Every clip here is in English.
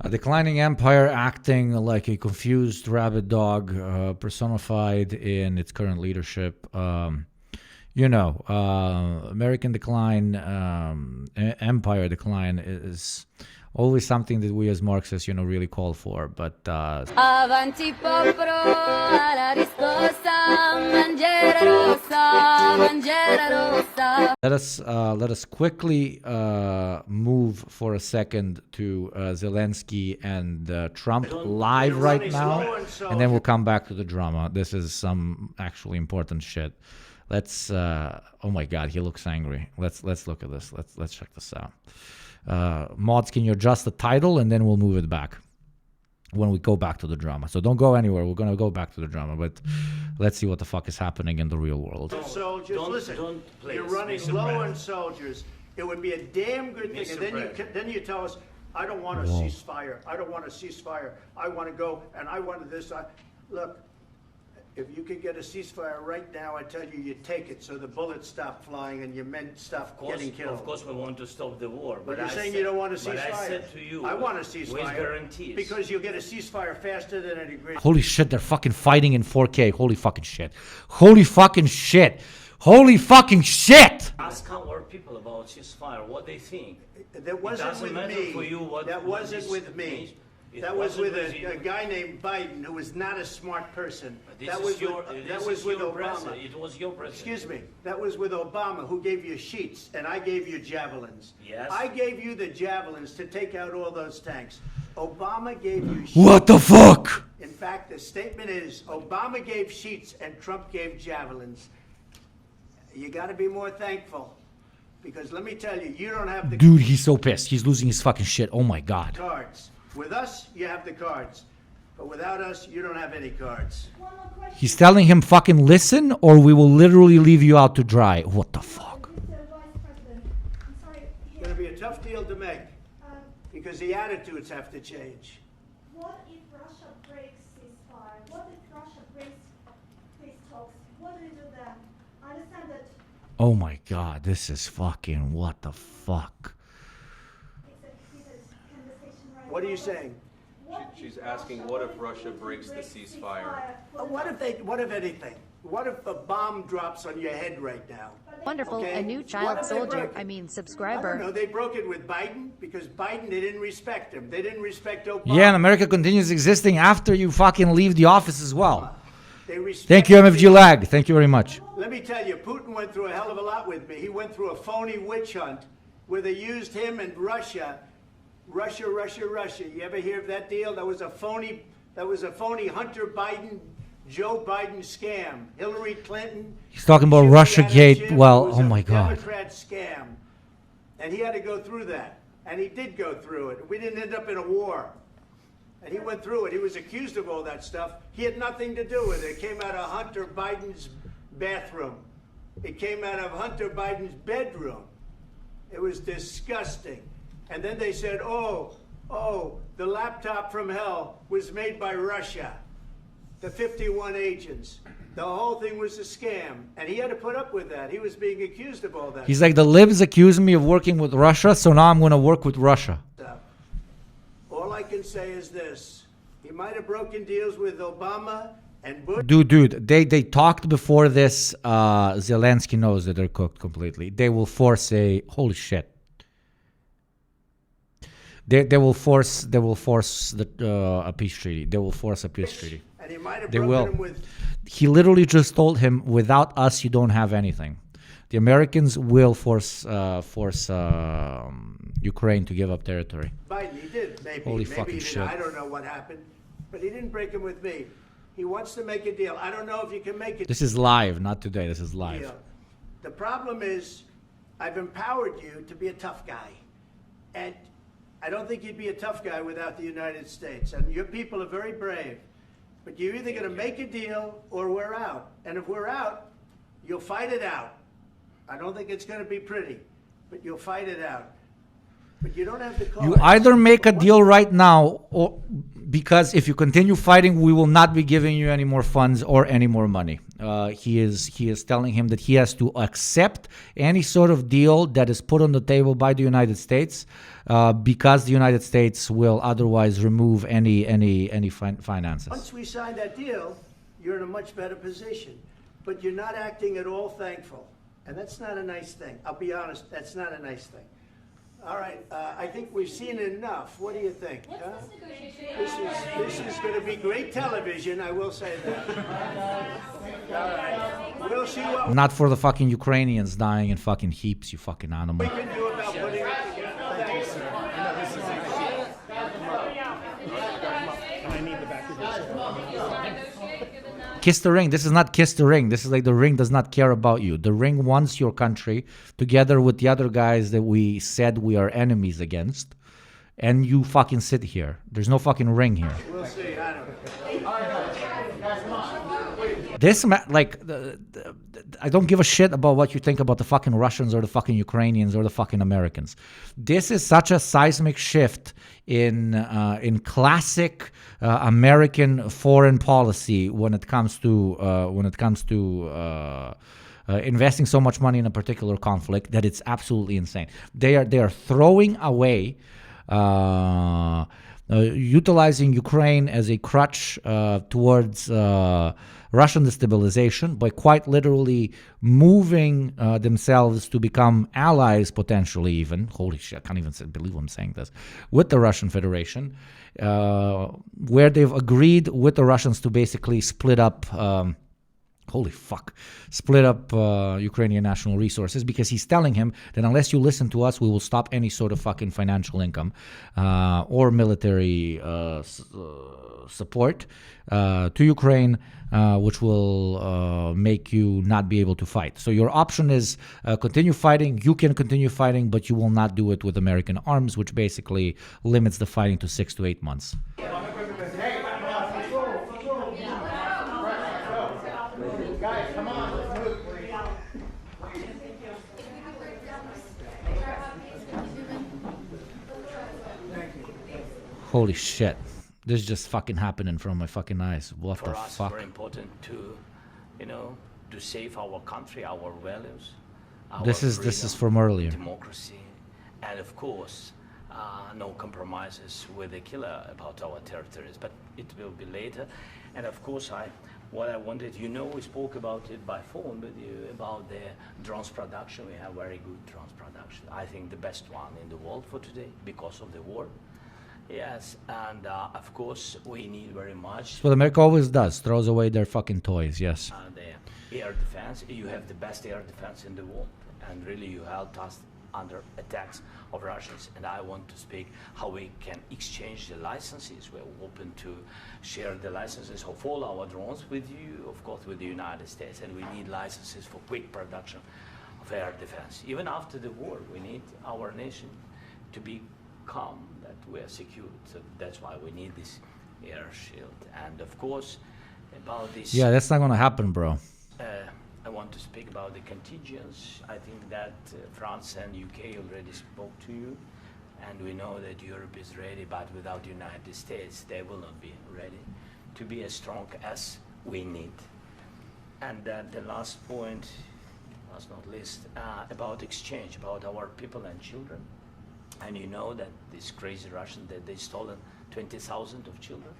A declining empire acting like a confused rabid dog personified in its current leadership. American decline, empire decline is always something that we as Marxists, really call for. But Avanti popolo alla riscossa, bandiera rossa, bandiera rossa. let us quickly move for a second to Zelensky and Trump live right now, and then we'll come back to the drama. This is some actually important shit. Let's. Oh my God, he looks angry. Let's look at this. Let's check this out. Mods, can you adjust the title, and then we'll move it back when we go back to the drama. So don't go anywhere. We're gonna go back to the drama, but let's see what the fuck is happening in the real world. Soldiers, listen. You're running low on soldiers. It would be a damn good thing, and then you tell us, I don't want a ceasefire. I don't want a ceasefire. I want to go, and I want this. Look. If you could get a ceasefire right now, I tell you, you take it so the bullets stop flying and your men stop getting killed. Of course, we want to stop the war. But you're saying you don't want a ceasefire. But I said to you, I want a ceasefire. With guarantees. Because you'll get a ceasefire faster than an agreement. Holy shit, they're fucking fighting in 4K. Holy fucking shit. Holy fucking shit. Holy fucking shit. Ask our people about ceasefire, what they think. That wasn't with me. That wasn't with me. That was with a guy named Biden who was not a smart person. That was with Obama. It was your president. Excuse me. That was with Obama, who gave you sheets, and I gave you javelins. Yes. I gave you the javelins to take out all those tanks. Obama gave you sheets. What the fuck? In fact, the statement is Obama gave sheets and Trump gave javelins. You got to be more thankful. Because let me tell you, you don't have the Dude, he's so pissed. He's losing his fucking shit. Oh my God. cards. With us, you have the cards. But without us, you don't have any cards. He's telling him fucking listen, or we will literally leave you out to dry. What the fuck? It's going to be a tough deal to make. Because the attitudes have to change. What if Russia breaks ceasefire? What if Russia breaks peace talks? What do you do then? I understand that Oh my God, this is fucking what the fuck? What are you saying? She's asking, what if Russia breaks the ceasefire? What if anything? What if a bomb drops on your head right now? Wonderful, Okay? a new What child if they soldier, broke it? I mean I subscriber. don't know. They broke it with Biden because Biden, they didn't respect him. They didn't respect Obama. Yeah, and America continues existing after you fucking leave the office as well. They respect Thank you, MFG Lag. Thank you very much. Let me tell you, Putin went through a hell of a lot with me. He went through a phony witch hunt where they used him and Russia. Russia. You ever hear of that deal? That was a phony Hunter Biden, Joe Biden scam. Hillary Clinton. He's talking about Jim Russiagate. Jim, Well, it was oh a my God. Democrat scam. And he had to go through that. And he did go through it. We didn't end up in a war. And he went through it. He was accused of all that stuff. He had nothing to do with it. It came out of Hunter Biden's bathroom. It came out of Hunter Biden's bedroom. It was disgusting. And then they said, oh, the laptop from hell was made by Russia. The 51 agents. The whole thing was a scam. And he had to put up with that. He was being accused of all that He's like, the libs accusing me of working with Russia, so now I'm going to work with Russia. stuff. All I can say is this. He might have broken deals with Obama and Bush. Dude, they talked before this. Zelensky knows that they're cooked completely. They will force a... Holy shit. They will force a peace treaty. They will force a peace treaty. And he might have They broken will. him with... He literally just told him, without us, you don't have anything. The Americans will force Ukraine to give up territory. Biden, he did, maybe. Holy maybe fucking he didn't. shit. I don't know what happened. But he didn't break him with me. He wants to make a deal. I don't know if you can make a This is live, not today. This is live. deal. The problem is, I've empowered you to be a tough guy. And I don't think you'd be a tough guy without the United States. And your people are very brave. But you're either going to make a deal or we're out. And if we're out, you'll fight it out. I don't think it's going to be pretty, but you'll fight it out. But you don't have the cards. You either make a deal right now, or because if you continue fighting, we will not be giving you any more funds or any more money. He is telling him that he has to accept any sort of deal that is put on the table by the United States, because the United States will otherwise remove any finances. Once we sign that deal, you're in a much better position. But you're not acting at all thankful. And that's not a nice thing. I'll be honest, that's not a nice thing. All right, I think we've seen enough. What do you think? Huh? This is going to be great television, I will say that. All right. We'll see what Not for the fucking Ukrainians dying in fucking heaps, you fucking animal. we can do about putting it together. Thanks. Kiss the ring. This is not kiss the ring. This is like the ring does not care about you. The ring wants your country together with the other guys that we said we are enemies against. And you fucking sit here. There's no fucking ring here. We'll see. I don't know. This, I don't give a shit about what you think about the fucking Russians or the fucking Ukrainians or the fucking Americans. This is such a seismic shift in classic American foreign policy when it comes to investing so much money in a particular conflict that it's absolutely insane. They are throwing away. Utilizing Ukraine as a crutch towards Russian destabilization by quite literally moving themselves to become allies, potentially even. Holy shit, I can't even believe I'm saying this. With the Russian Federation, where they've agreed with the Russians to basically split up Ukrainian national resources, because he's telling him that unless you listen to us, we will stop any sort of fucking financial income or military support to Ukraine, which will make you not be able to fight. So your option is continue fighting. You can continue fighting, but you will not do it with American arms, which basically limits the fighting to 6 to 8 months. Holy shit. This just fucking happened in front of my fucking eyes. What the For us, fuck? very important to, to save our country, our values. This is from earlier. Democracy, and of course, no compromises with the killer about our territories. But it will be later. And of course, what I wanted, we spoke about it by phone with you about the drones production. We have very good drones production. I think the best one in the world for today because of the war. Yes, and of course we need very much. That's what America always does, throws away their fucking toys, yes. The air defense. You have the best air defense in the world, and really you helped us under attacks of Russians. And I want to speak how we can exchange the licenses. We're open to share the licenses of all our drones with you, of course, with the United States. And we need licenses for quick production of air defense. Even after the war, we need our nation to be calm, that we are secured. So that's why we need this air shield. And of course, about this... Yeah, that's not going to happen, bro. I want to speak about the contingents. I think that France and UK already spoke to you, and we know that Europe is ready, but without the United States, they will not be ready to be as strong as we need. And the last point, last not least, about exchange, about our people and children. And you know that this crazy Russian, that they stolen 20,000 of children,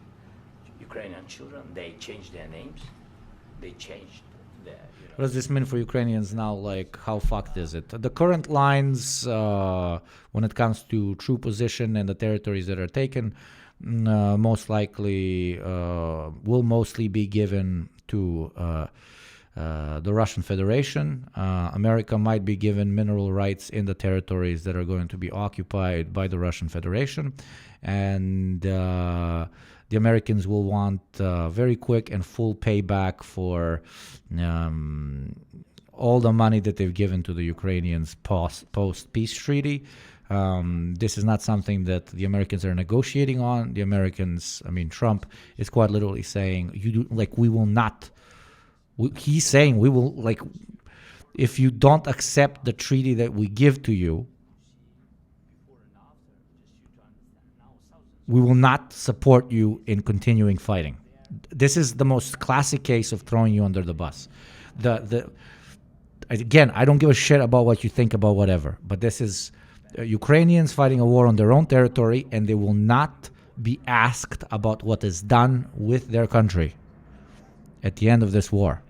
Ukrainian children. They changed their names. They changed their... What does this mean for Ukrainians now? Like, how fucked is it? The current lines, when it comes to true position and the territories that are taken, most likely will mostly be given to the Russian Federation. America might be given mineral rights in the territories that are going to be occupied by the Russian Federation. And the Americans will want very quick and full payback for all the money that they've given to the Ukrainians post-peace treaty. This is not something that the Americans are negotiating on. The Americans, Trump is quite literally saying, we will not... He's saying we will, if you don't accept the treaty that we give to you, we will not support you in continuing fighting. this is the most classic case of throwing you under the bus. Again, I don't give a shit about what you think about whatever, but this is Ukrainians fighting a war on their own territory, and they will not be asked about what is done with their country at the end of this war.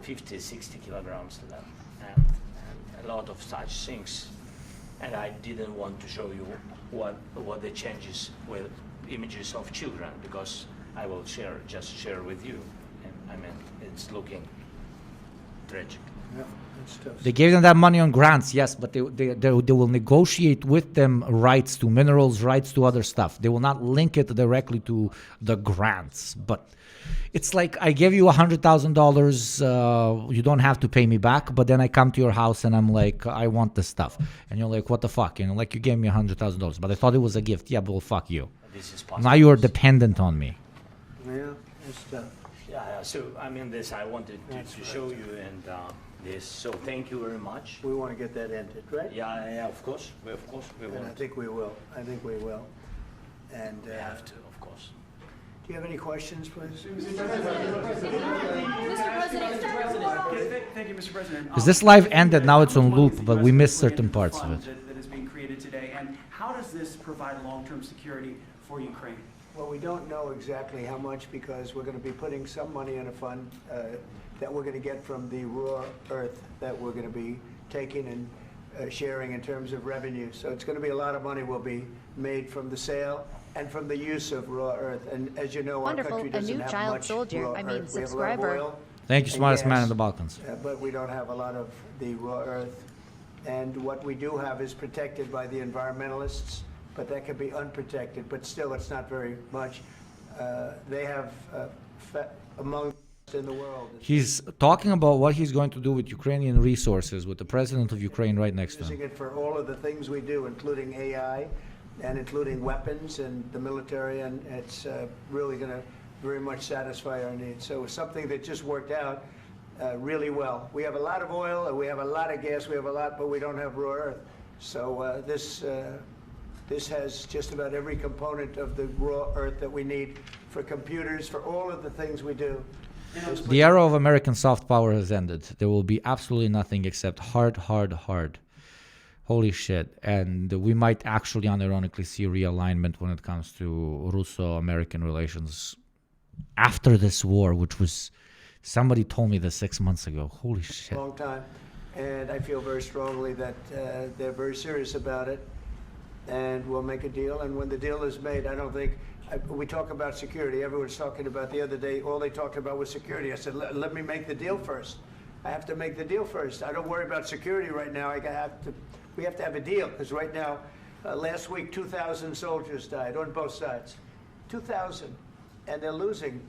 50, 60 kilograms left, and a lot of such things. And I didn't want to show you what the changes with images of children, because I will just share with you. And I mean, it's looking tragic. Yeah, that's tough. They gave them that money on grants, yes, but they will negotiate with them rights to minerals, rights to other stuff. They will not link it directly to the grants. But it's like, I give you $100,000, you don't have to pay me back, but then I come to your house and I'm like, I want this stuff. And you're like, what the fuck? You know, like, you gave me $100,000, but I thought it was a gift. Yeah, but well, fuck you. This is possible. Now you are dependent on me. Yeah, that's tough. Yeah, so I mean, this I wanted to show you, and this. So thank you very much. We want to get that ended, right? Yeah, of course we And I want. think we will. I think we will. And We have to, of course. do you have any questions, please? Thank you, Mr. President. Because this live ended, now it's on loop, but we missed certain parts of it. That is being created today, and how does this provide long-term security for Ukraine? Well, we don't know exactly how much, because we're going to be putting some money in a fund that we're going to get from the raw earth that we're going to be taking and sharing in terms of revenue. So it's going to be a lot of money will be made from the sale and from the use of raw earth. And as you know, Wonderful. our country A doesn't new have child much soldier. raw I mean, earth. We have a lot of subscriber. oil Thank you, and smartest man gas, in the Balkans. but we don't have a lot of the raw earth. And what we do have is protected by the environmentalists, but that can be unprotected. But still, it's not very much. They have among in the world. He's talking about what he's going to do with Ukrainian resources with the president of Ukraine right next to Using him. it for all of the things we do, including AI and including weapons and the military, and it's really going to very much satisfy our needs. So it's something that just worked out really well. We have a lot of oil, and we have a lot of gas, we have a lot, but we don't have raw earth. So this has just about every component of the raw earth that we need for computers, for all of the things we do. The era of American soft power has ended. There will be absolutely nothing except hard, hard, hard. Holy shit. And we might actually unironically see realignment when it comes to Russo-American relations after this war, which was, somebody told me this 6 months ago. Holy shit. Long time, and I feel very strongly that they're very serious about it, and we'll make a deal. And when the deal is made, I don't think we talk about security. Everyone's talking about the other day. All they talked about was security. I said, let me make the deal first. I have to make the deal first. I don't worry about security right now. We have to have a deal, because right now, last week, 2,000 soldiers died on both sides. 2,000, and they're losing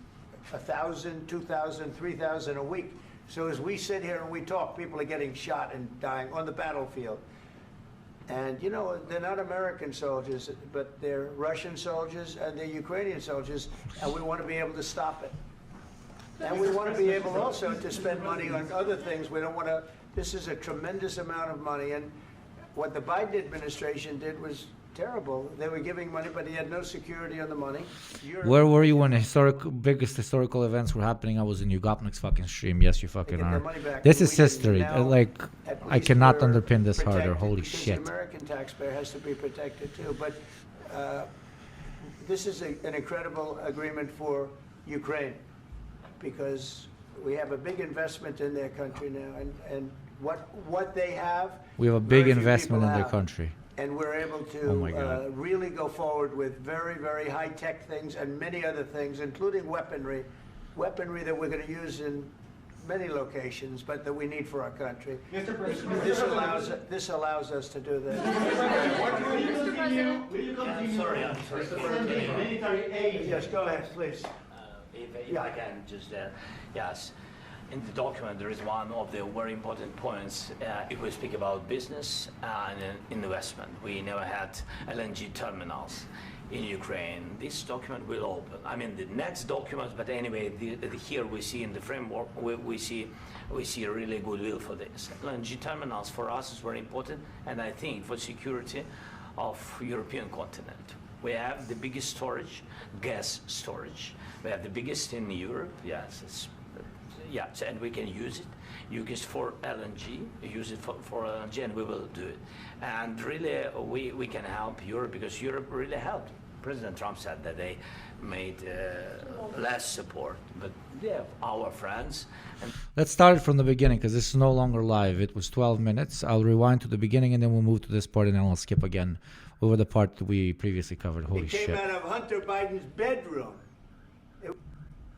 1,000, 2,000, 3,000 a week. So as we sit here and we talk, people are getting shot and dying on the battlefield. And, you know, they're not American soldiers, but they're Russian soldiers and they're Ukrainian soldiers, and we want to be able to stop it. And we want to be able also to spend money on other things. We don't want to, this is a tremendous amount of money, and what the Biden administration did was terrible. They were giving money, but he had no security on the money. Where were you when biggest historical events were happening? I was in Yugopnik's fucking stream. Yes, you fucking Get their are. money back. This And is we history. now, Like, at I least cannot we're underpin this harder. protected, Holy because shit. The American taxpayer has to be protected too. But this is an incredible agreement for Ukraine, because we have a big investment in their country now, and what they have. We have a big very few investment in people their have. country. And we're able Oh my to God. really go forward with very, very high-tech things and many other things, including weaponry that we're going to use in many locations, but that we need for our country. Mr. President, This allows us to do that. I'm sorry. military aid. Yes, go ahead, please. If I can just, yes. In the document, there is one of the very important points. If we speak about business and investment, we never had LNG terminals in Ukraine. This document will open. I mean, the next document, but anyway, here we see in the framework, we see a really goodwill for this. LNG terminals for us is very important, and I think for security of European continent. We have the biggest storage, gas storage. We have the biggest in Europe, yes. And we can use it. Use it for LNG, use it for LNG, and we will do it. And really, we can help Europe because Europe really helped. President Trump said that they made less support, but they're our friends. And Let's start it from the beginning because this is no longer live. It was 12 minutes. I'll rewind to the beginning and then we'll move to this part and then I'll skip again over the part that we previously covered. Holy shit. It came out of Hunter Biden's bedroom.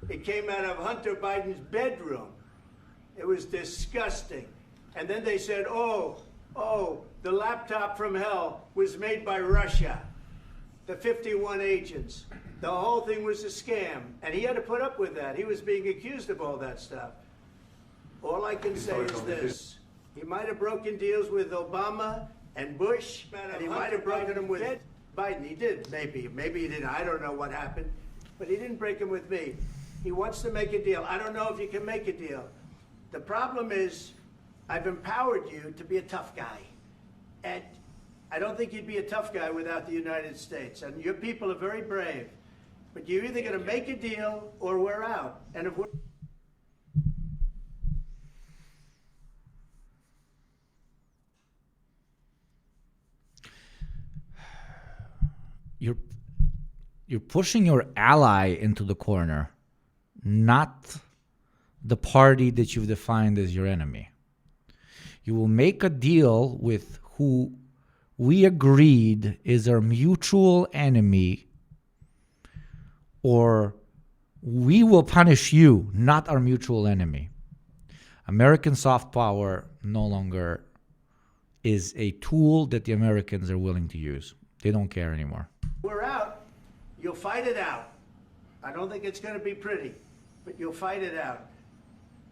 It came out of Hunter Biden's bedroom. It was disgusting. And then they said, oh, the laptop from hell was made by Russia. The 51 agents. The whole thing was a scam. And he had to put up with that. He was being accused of all that stuff. All I can say is this. He might have broken deals with Obama and Bush, and he might have broken them with Biden. He did, maybe. Maybe he didn't. I don't know what happened. But he didn't break them with me. He wants to make a deal. I don't know if you can make a deal. The problem is, I've empowered you to be a tough guy. And I don't think you'd be a tough guy without the United States. And your people are very brave. But you're either going to make a deal or we're out. And if we're... You're pushing your ally into the corner, not the party that you've defined as your enemy. You will make a deal with who we agreed is our mutual enemy, or we will punish you, not our mutual enemy. American soft power no longer is a tool that the Americans are willing to use. They don't care anymore. We're out. You'll fight it out. I don't think it's going to be pretty, but you'll fight it out.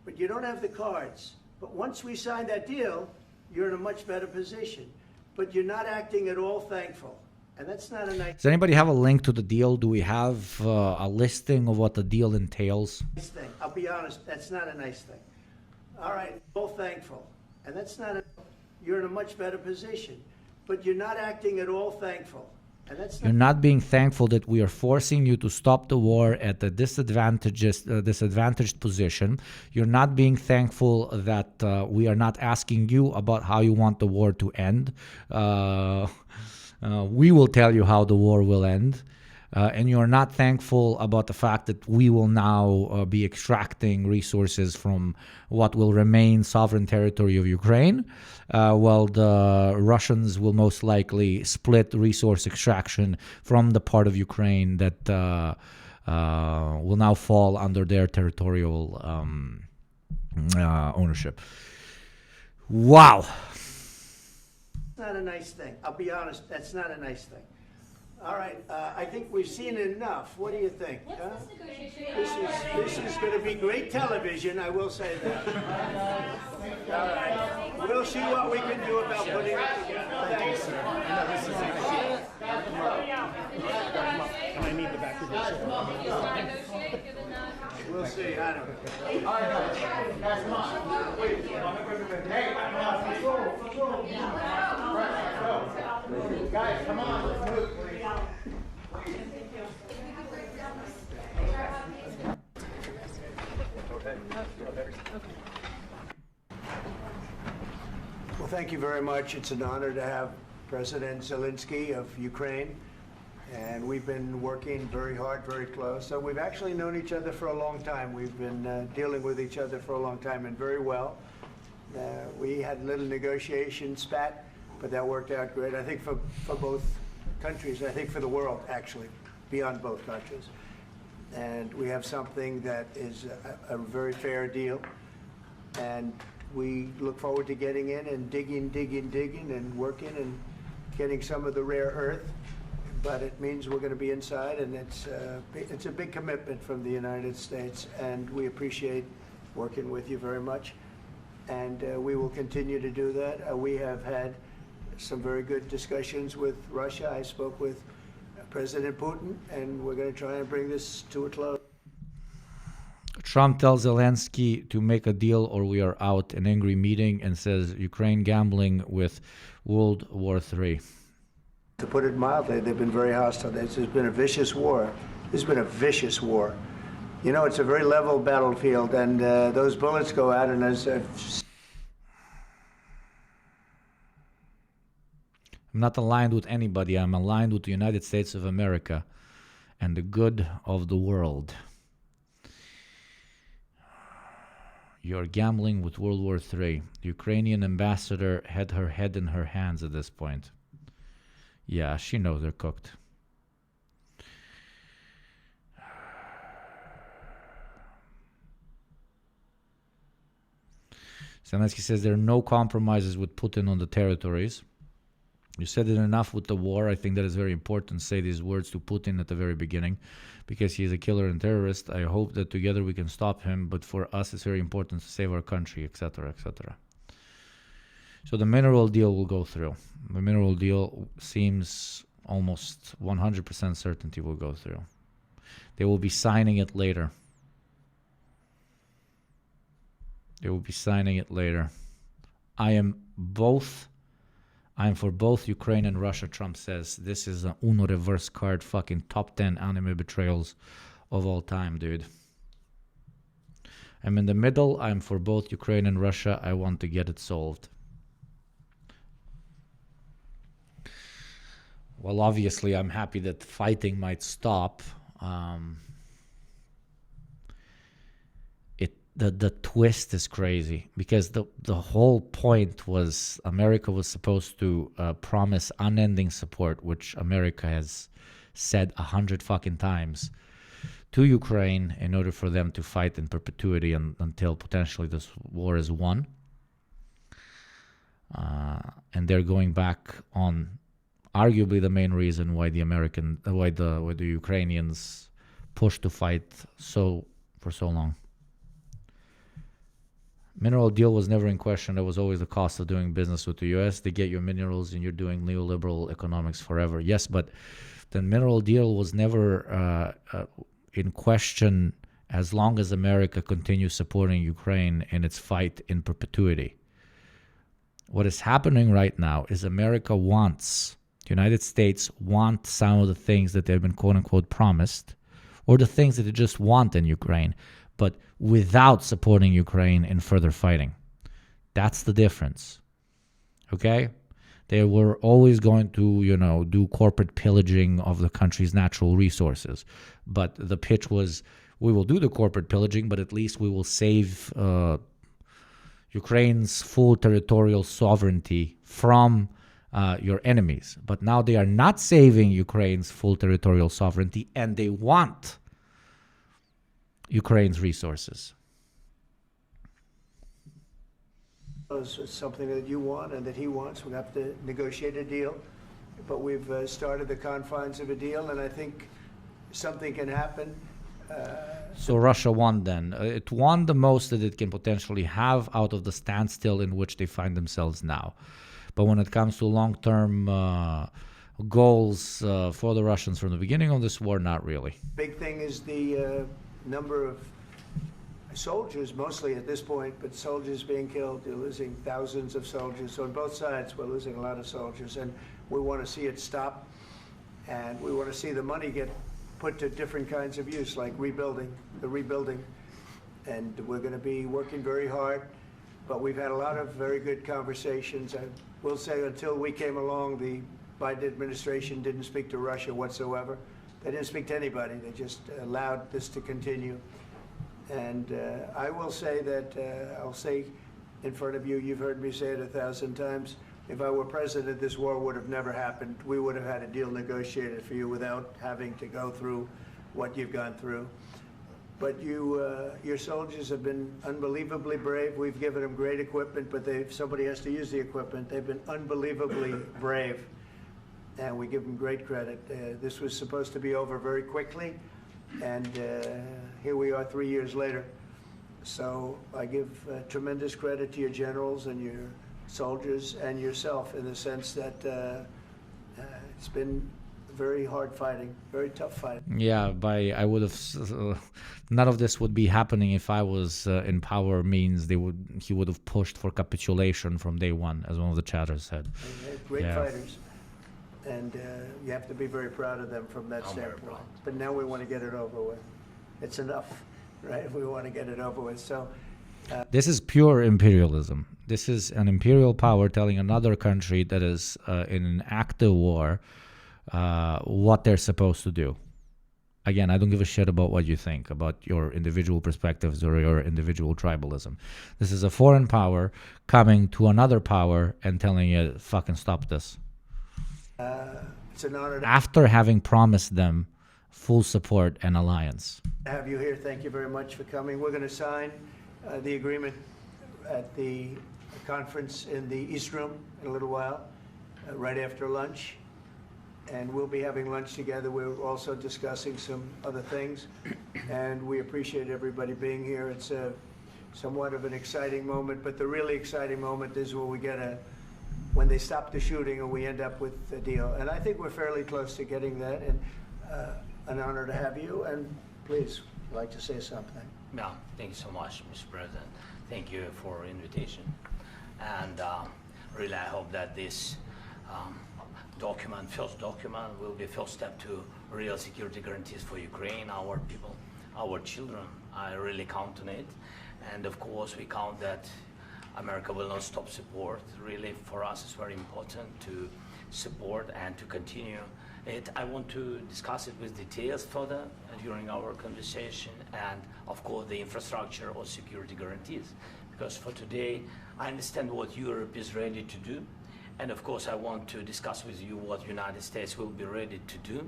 But you don't have the cards. But once we sign that deal, you're in a much better position. But you're not acting at all thankful. And that's not a nice Does anybody have a link to the deal? Do we have a listing of what the deal entails? thing. I'll be honest, that's not a nice thing. All right, all thankful. And that's not a... You're in a much better position. But you're not acting at all thankful. And that's You're not being thankful that we are forcing you to stop the war at a disadvantaged position. You're not being thankful that we are not asking you about how you want the war to end. We will tell you how the war will end. And you're not thankful about the fact that we will now be extracting resources from what will remain sovereign territory of Ukraine, while the Russians will most likely split resource extraction from the part of Ukraine that will now fall under their territorial ownership. Wow. That's not a nice thing. I'll be honest, that's not a nice thing. All right, I think we've seen enough. What do you think? Huh? This is going to be great television, I will say that. All right. We'll see what we can do about putting it together. Thank you, sir. I need the back of your We'll see. I don't know. Guys, come on, let's move, please. Well, thank you very much. It's an honor to have President Zelensky of Ukraine. And we've been working very hard, very close. So we've actually known each other for a long time. We've been dealing with each other for a long time and very well. We had a little negotiation spat, but that worked out great. I think for both countries, I think for the world, actually, beyond both countries. And we have something that is a very fair deal. And we look forward to getting in and digging and working and getting some of the rare earth. But it means we're going to be inside, and it's a big commitment from the United States, and we appreciate working with you very much. And we will continue to do that. We have had some very good discussions with Russia. I spoke with President Putin, and we're going to try and bring this to a close. Trump tells Zelensky to make a deal or we are out, an angry meeting, and says Ukraine gambling with World War III. To put it mildly, they've been very hostile. This has been a vicious war. This has been a vicious war. You know, it's a very level battlefield, and those bullets go out, and as I'm not aligned with anybody. I'm aligned with the United States of America and the good of the world. You're gambling with World War III. The Ukrainian ambassador had her head in her hands at this point. Yeah, she knows they're cooked. Zelensky says there are no compromises with Putin on the territories. You said it enough with the war. I think that is very important to say these words to Putin at the very beginning because he is a killer and terrorist. I hope that together we can stop him, but for us it's very important to save our country, etc., etc. So the mineral deal will go through. The mineral deal seems almost 100% certainty will go through. They will be signing it later. They will be signing it later. I am for both Ukraine and Russia, Trump says. This is an Uno reverse card, fucking top 10 anime betrayals of all time, dude. I'm in the middle. I'm for both Ukraine and Russia. I want to get it solved. Well, obviously, I'm happy that fighting might stop. The twist is crazy because the whole point was America was supposed to promise unending support, which America has said 100 fucking times, to Ukraine in order for them to fight in perpetuity until potentially this war is won. And they're going back on arguably the main reason why the Ukrainians pushed to fight for so long. Mineral deal was never in question. There was always the cost of doing business with the U.S. They get your minerals and you're doing neoliberal economics forever. Yes, but the mineral deal was never in question as long as America continues supporting Ukraine in its fight in perpetuity. What is happening right now is America wants, the United States want some of the things that they've been quote-unquote promised, or the things that they just want in Ukraine, but without supporting Ukraine in further fighting. That's the difference. Okay? They were always going to, do corporate pillaging of the country's natural resources. But the pitch was, we will do the corporate pillaging, but at least we will save Ukraine's full territorial sovereignty from your enemies. But now they are not saving Ukraine's full territorial sovereignty, and they want Ukraine's resources. It's something that you want and that he wants. We have to negotiate a deal, but we've started the confines of a deal, and I think something can happen. So Russia won then. It won the most that it can potentially have out of the standstill in which they find themselves now. But when it comes to long-term goals for the Russians from the beginning of this war, not really. Big thing is the number of soldiers, mostly at this point, but soldiers being killed. You're losing thousands of soldiers. So on both sides, we're losing a lot of soldiers, and we want to see it stop, and we want to see the money get put to different kinds of use, like rebuilding, and we're going to be working very hard, but we've had a lot of very good conversations. I will say until we came along, the Biden administration didn't speak to Russia whatsoever. They didn't speak to anybody. They just allowed this to continue. And I will say that, I'll say in front of you, you've heard me say it 1,000 times, if I were president, this war would have never happened. We would have had a deal negotiated for you without having to go through what you've gone through. But your soldiers have been unbelievably brave. We've given them great equipment, but somebody has to use the equipment. They've been unbelievably brave, and we give them great credit. This was supposed to be over very quickly, and here we are 3 years later. So I give tremendous credit to your generals and your soldiers and yourself in the sense that it's been very hard fighting, very tough fighting. Yeah, I would have none of this would be happening if I was in power. Means he would have pushed for capitulation from day one, as one of the chatters said. Great fighters, And you have to be very proud of them from that I'm very standpoint. proud. But now we want to get it over with. It's enough, right? We want to get it over with. So This is pure imperialism. This is an imperial power telling another country that is in an active war what they're supposed to do. Again, I don't give a shit about what you think, about your individual perspectives or your individual tribalism. This is a foreign power coming to another power and telling you, fucking stop this. it's an honor to After having promised them full support and alliance. have you here. Thank you very much for coming. We're going to sign the agreement at the conference in the East Room in a little while, right after lunch. And we'll be having lunch together. We're also discussing some other things. And we appreciate everybody being here. It's a somewhat of an exciting moment, but the really exciting moment is when we get when they stop the shooting and we end up with a deal. And I think we're fairly close to getting that, and an honor to have you. And please, I'd like to say something. Yeah, thank you so much, Mr. President. Thank you for invitation. And really, I hope that this first document will be first step to real security guarantees for Ukraine, our people, our children. I really count on it. And of course, we count that America will not stop support. Really, for us, it's very important to support and to continue it. I want to discuss it with details further during our conversation, and of course, the infrastructure or security guarantees. Because for today, I understand what Europe is ready to do. And of course, I want to discuss with you what United States will be ready to do.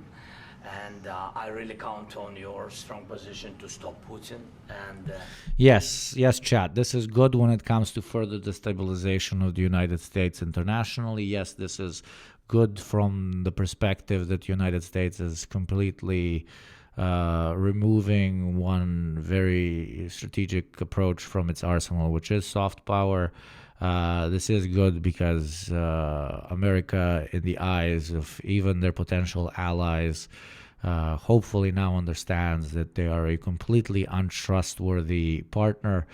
And I really count on your strong position to stop Putin. And Yes, Chad. This is good when it comes to further destabilization of the United States internationally. Yes, this is good from the perspective that the United States is completely removing one very strategic approach from its arsenal, which is soft power. This is good because America, in the eyes of even their potential allies, hopefully now understands that they are a completely untrustworthy partner,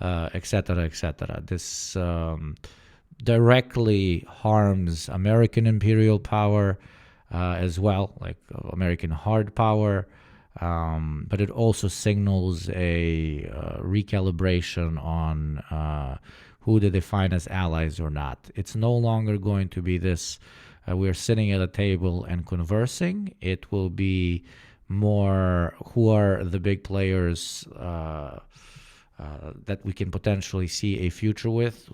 etc., etc. This directly harms American imperial power as well, like American hard power, but it also signals a recalibration on who they define as allies or not. It's no longer going to be this, we're sitting at a table and conversing. It will be more who are the big players that we can potentially see a future with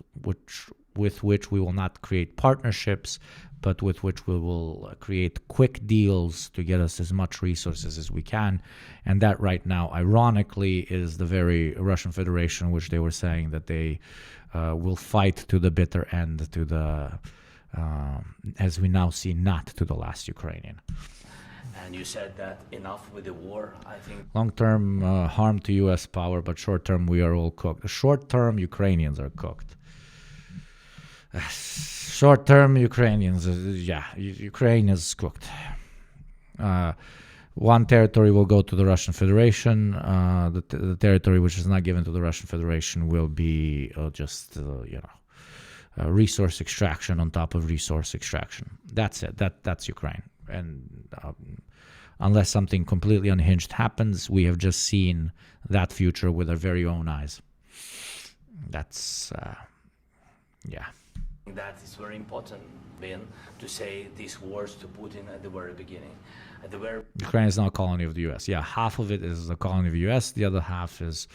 which we will not create partnerships, but with which we will create quick deals to get us as much resources as we can. And that right now, ironically, is the very Russian Federation, which they were saying that they will fight to the bitter end, to the, as we now see, not to the last Ukrainian. And you said that enough with the war, I think. Long-term harm to U.S. power, but short-term we are all cooked. Short-term Ukrainians are cooked. Short-term Ukrainians, Ukraine is cooked. One territory will go to the Russian Federation. The territory which is not given to the Russian Federation will be resource extraction on top of resource extraction. That's it. That's Ukraine. And unless something completely unhinged happens, we have just seen that future with our very own eyes. That's, That is very important, Ben, to say these words to Putin at the very beginning. Ukraine is not a colony of the U.S. Yeah, half of it is a colony of the U.S. The other half is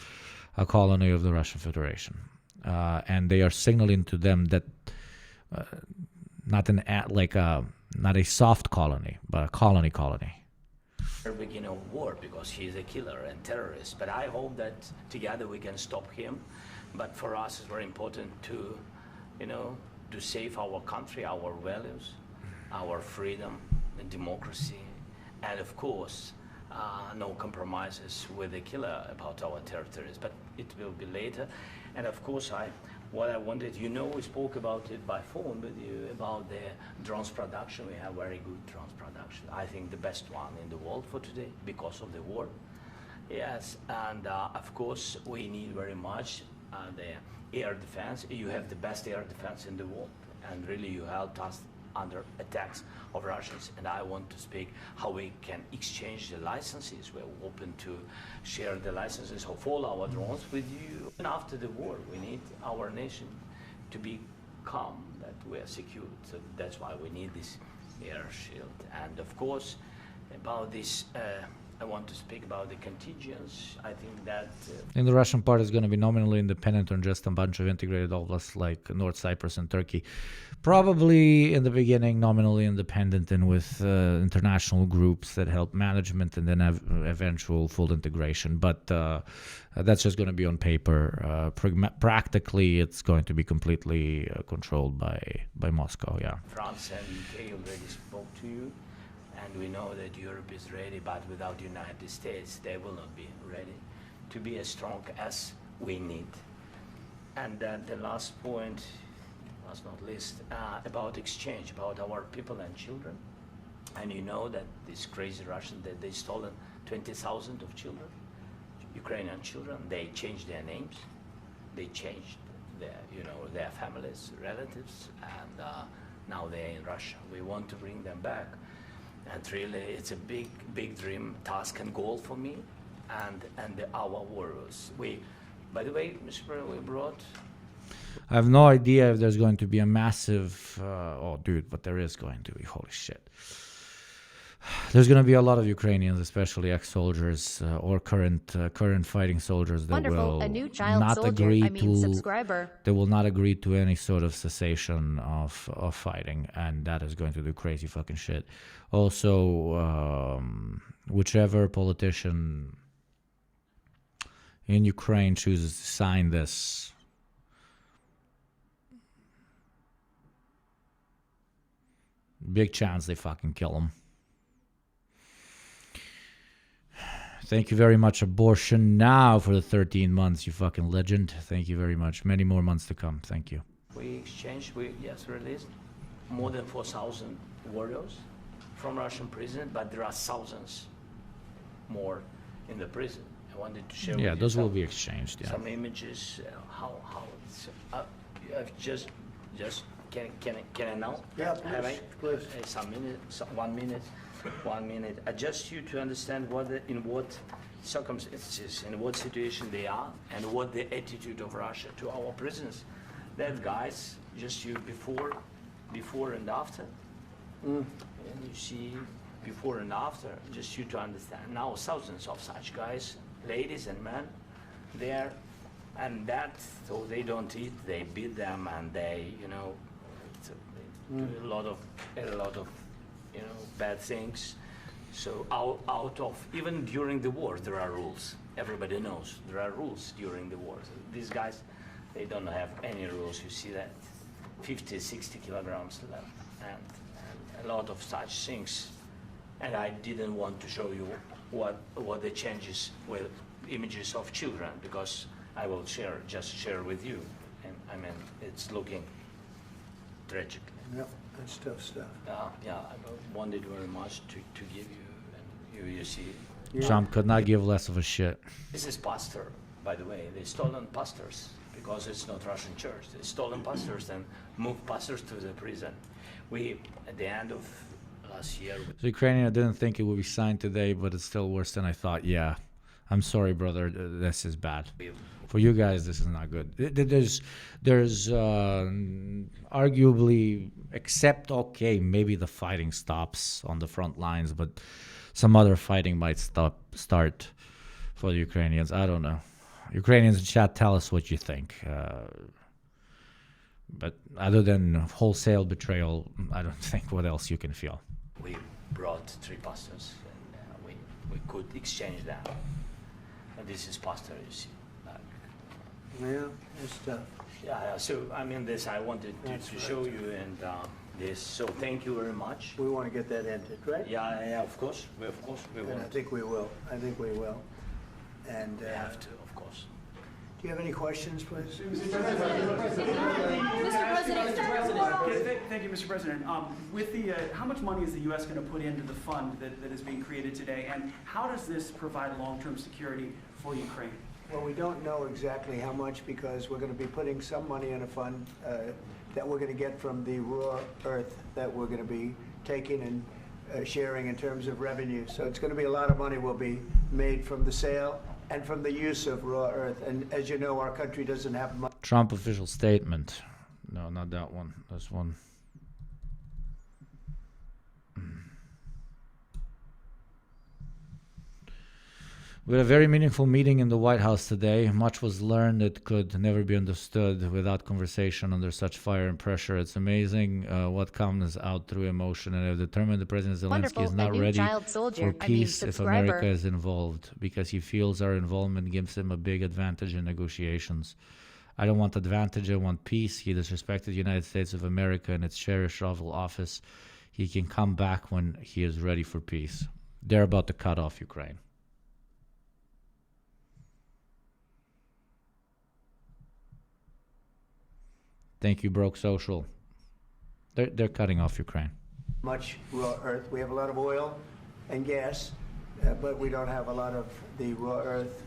a colony of the Russian Federation. And they are signaling to them that not a soft colony, but a colony. Beginning of war, because he's a killer and terrorist. But I hope that together we can stop him. But for us, it's very important to, to save our country, our values, our freedom and democracy, and of course, no compromises with the killer about our territories. But it will be later. And of course, what I wanted, we spoke about it by phone with you about the drones production. We have very good drones production. I think the best one in the world for today because of the war. Yes, and of course, we need very much the air defense. You have the best air defense in the world, and really you helped us under attacks of Russians, and I want to speak how we can exchange the licenses. We're open to share the licenses of all our drones with you. And after the war, we need our nation to be calm, that we are secure. So that's why we need this air shield. And of course, about this, I want to speak about the contingents. I think that... And the Russian part is going to be nominally independent on just a bunch of integrated oblasts like North Cyprus and Turkey. Probably in the beginning nominally independent and with international groups that help management and then have eventual full integration. But that's just going to be on paper. Practically, it's going to be completely controlled by Moscow, yeah. France and UK already spoke to you. And we know that Europe is ready, but without the United States, they will not be ready to be as strong as we need. And then the last point, last not least, about exchange, about our people and children. And you know that these crazy Russians, that they stolen 20,000 of children, Ukrainian children. They changed their names, they changed their, their families, relatives, and now they're in Russia. We want to bring them back. And really, it's a big dream, task, and goal for me, and our warriors. By the way, Mr. President, we brought. I have no idea if there's going to be a massive. Oh, dude, but there is going to be. Holy shit! There's going to be a lot of Ukrainians, especially ex-soldiers or current fighting soldiers, that Wonderful. will A new child not soldier, agree to. subscriber. They will not agree to any sort of cessation of fighting, and that is going to do crazy fucking shit. Also, whichever politician in Ukraine chooses to sign this, big chance they fucking kill him. Thank you very much, Abortion Now, for the 13 months, you fucking legend. Thank you very much. Many more months to come. Thank you. We exchanged, released more than 4,000 warriors from Russian prison, but there are thousands more in the prison. I wanted to share with you those will be exchanged, yeah. some images, how it's, can I now? Yeah, please. Some minute, 1 minute. Just you to understand in what circumstances, in what situation they are, and what the attitude of Russia to our prisoners. That guys, just you before and after. And you see before and after, just you to understand. Now thousands of such guys, ladies and men, there, and that, so they don't eat, they beat them, and they, they do a lot of bad things. So out of, even during the war, there are rules. Everybody knows there are rules during the war. So these guys, they don't have any rules. You see that 50, 60 kilograms left, and a lot of such things. And I didn't want to show you what the changes with images of children, because I will just share with you. And I mean, it's looking tragic. Yep, that's tough stuff. I wanted very much to give you, and you see. Trump could not give less of a shit. This is pastor, by the way. They stolen pastors because it's not Russian church. They stolen pastors and moved pastors to the prison. We, at the end of last year. So Ukrainian, I didn't think it would be signed today, but it's still worse than I thought. Yeah, I'm sorry, brother. This is bad. For you guys, this is not good. There's arguably, except, okay, maybe the fighting stops on the front lines, but some other fighting might start for the Ukrainians. I don't know. Ukrainians in chat, tell us what you think. But other than wholesale betrayal, I don't think what else you can feel. We brought 3 pastors, and we could exchange them. And this is pastor, you see. Yeah, it's tough. Yeah, so I mean, this I wanted to show you, and this. So thank you very much. We want to get that ended, right? Yeah, of course. We And will. I think we will. And We have to, of course. do you have any questions, please? Thank you, Mr. President. With the, how much money is the U.S. going to put into the fund that is being created today, and how does this provide long-term security for Ukraine? Well, we don't know exactly how much because we're going to be putting some money in a fund that we're going to get from the raw earth that we're going to be taking and sharing in terms of revenue. So it's going to be a lot of money will be made from the sale and from the use of raw earth. And as you know, our country doesn't have much. Trump official statement. No, not that one. This one. We had a very meaningful meeting in the White House today. Much was learned that could never be understood without conversation under such fire and pressure. It's amazing what comes out through emotion, and I've determined that President Zelensky is not ready for peace if America is involved, because he feels our involvement gives him a big advantage in negotiations. I don't want advantage, I want peace. He disrespected the United States of America and its cherished Oval Office. He can come back when he is ready for peace. They're about to cut off Ukraine. Thank you, Broke Social. They're cutting off Ukraine. Much raw earth. We have a lot of oil and gas, but we don't have a lot of the raw earth.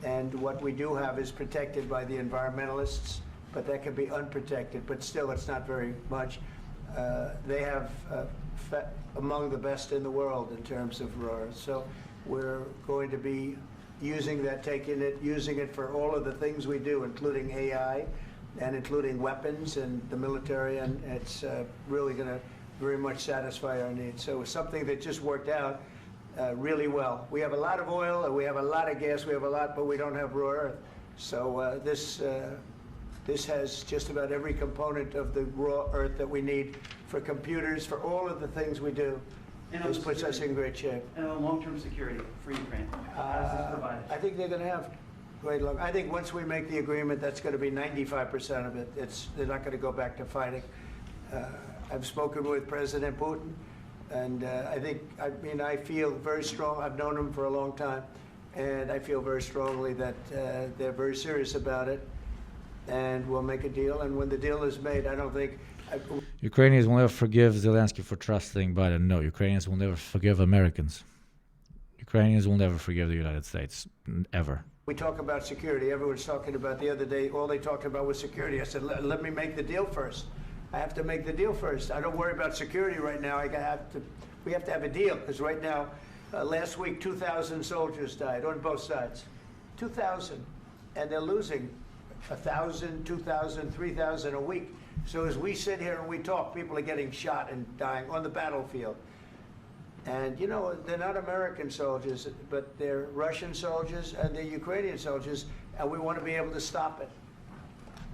And what we do have is protected by the environmentalists, but that can be unprotected. But still, it's not very much. They have among the best in the world in terms of raw earth. So we're going to be using that, using it for all of the things we do, including AI, and including weapons and the military, and it's really going to very much satisfy our needs. So it's something that just worked out really well. We have a lot of oil, and we have a lot of gas, we have a lot, but we don't have raw earth. So this has just about every component of the raw earth that we need for computers, for all of the things we do. And this puts us in great shape. And on long-term security for Ukraine, how is this provided? I think they're going to have great luck. I think once we make the agreement, that's going to be 95% of it. They're not going to go back to fighting. I've spoken with President Putin, and I feel very strong. I've known him for a long time, and I feel very strongly that they're very serious about it, and we'll make a deal. And when the deal is made, I don't think... Ukrainians will never forgive Zelensky for trusting Biden. No, Ukrainians will never forgive Americans. Ukrainians will never forgive the United States, ever. We talk about security. Everyone's talking about the other day, all they talked about was security. I said, let me make the deal first. I have to make the deal first. I don't worry about security right now. We have to have a deal, because right now, last week, 2,000 soldiers died on both sides. 2,000. And they're losing 1,000, 2,000, 3,000 a week. So as we sit here and we talk, people are getting shot and dying on the battlefield. And, you know, they're not American soldiers, but they're Russian soldiers and they're Ukrainian soldiers, and we want to be able to stop it.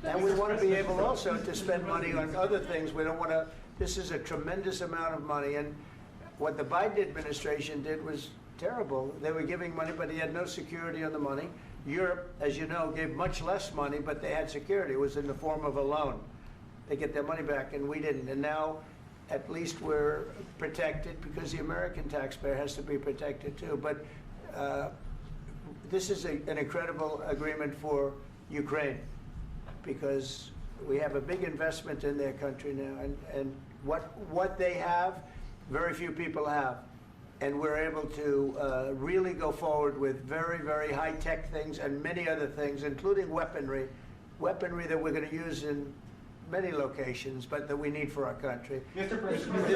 And we want to be able also to spend money on other things. We don't want to, this is a tremendous amount of money, and what the Biden administration did was terrible. They were giving money, but he had no security on the money. Europe, as you know, gave much less money, but they had security. It was in the form of a loan. They get their money back, and we didn't. And now, at least we're protected, because the American taxpayer has to be protected too. But this is an incredible agreement for Ukraine, because we have a big investment in their country now, and what they have, very few people have. And we're able to really go forward with very, very high-tech things and many other things, including weaponry that we're going to use in many locations, but that we need for our country. Mr. President,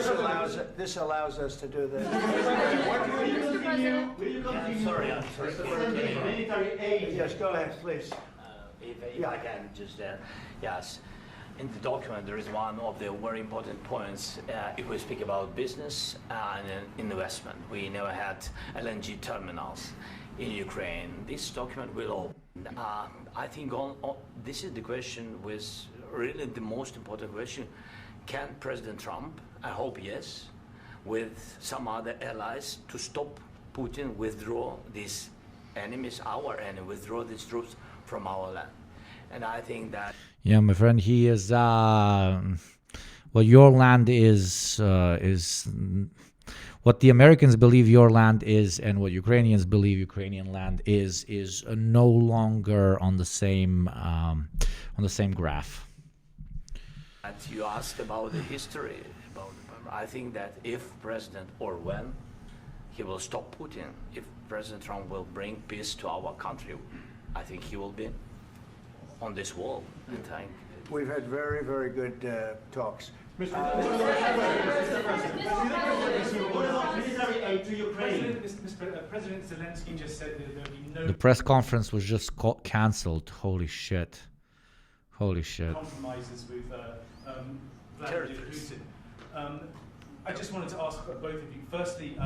This allows us to do that. Will you continue? I'm sorry. Military aid. Yes, go ahead, please. If I can just, yes. In the document, there is one of the very important points. If we speak about business and investment, we never had LNG terminals in Ukraine. This document will open. I think this is the question, with really the most important question. Can President Trump, I hope yes, with some other allies, to stop Putin, withdraw these enemies, our enemy, withdraw these troops from our land? And I think that... Yeah, my friend, he is... well, your land is what the Americans believe your land is, and what Ukrainians believe Ukrainian land is no longer on the same graph. You asked about the history. I think that if President, or when he will stop Putin, if President Trump will bring peace to our country, I think he will be on this wall. And We've had very, very good talks. Military aid to Ukraine. President Zelensky just said that there will be no The press conference was just cancelled. Holy shit. Holy shit. compromises with Vladimir Putin. I just wanted to ask both of you. Firstly,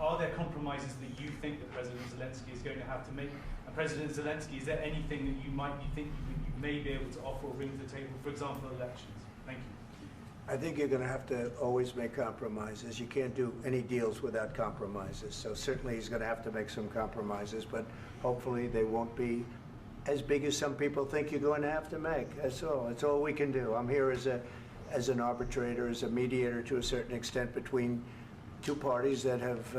are there compromises that you think that President Zelensky is going to have to make? And President Zelensky, is there anything that you think you may be able to offer or bring to the table, for example, elections? Thank you. I think you're going to have to always make compromises. You can't do any deals without compromises. So certainly he's going to have to make some compromises, but hopefully they won't be as big as some people think you're going to have to make. That's all. That's all we can do. I'm here as an arbitrator, as a mediator to a certain extent between two parties that have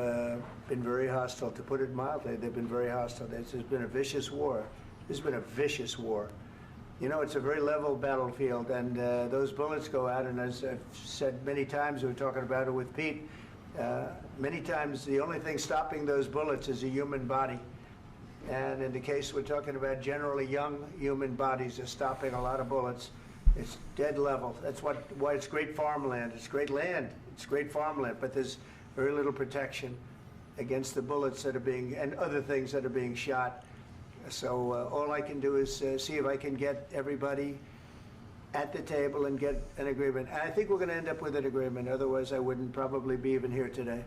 been very hostile. To put it mildly, they've been very hostile. There's been a vicious war. There's been a vicious war. You know, it's a very level battlefield, and those bullets go out, and as I've said many times, we were talking about it with Pete, many times the only thing stopping those bullets is a human body. And in the case we're talking about, generally young human bodies are stopping a lot of bullets. It's dead level. That's why it's great farmland. It's great land. It's great farmland, but there's very little protection against the bullets that are being, and other things that are being shot. So all I can do is see if I can get everybody at the table and get an agreement. And I think we're going to end up with an agreement. Otherwise, I wouldn't probably be even here today.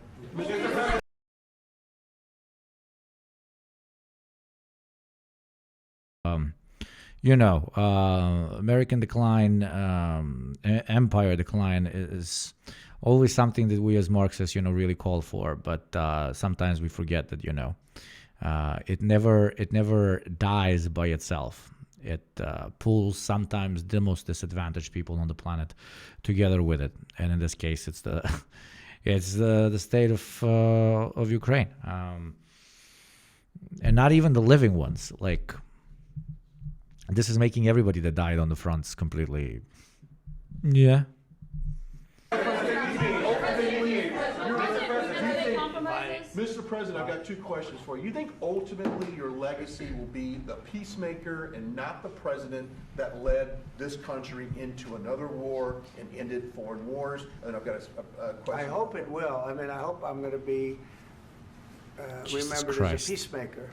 You know, American decline, empire decline is always something that we as Marxists, really call for. But sometimes we forget that, it never dies by itself. It pulls sometimes the most disadvantaged people on the planet together with it, and in this case, it's the state of Ukraine, and not even the living ones. Like, this is making everybody that died on the fronts completely. Yeah. Mr. President, I've got two questions for you. You think ultimately your legacy will be the peacemaker and not the president that led this country into another war and ended foreign wars? And I've got a question. I hope it will. I mean, I hope I'm going to be remembered as a peacemaker.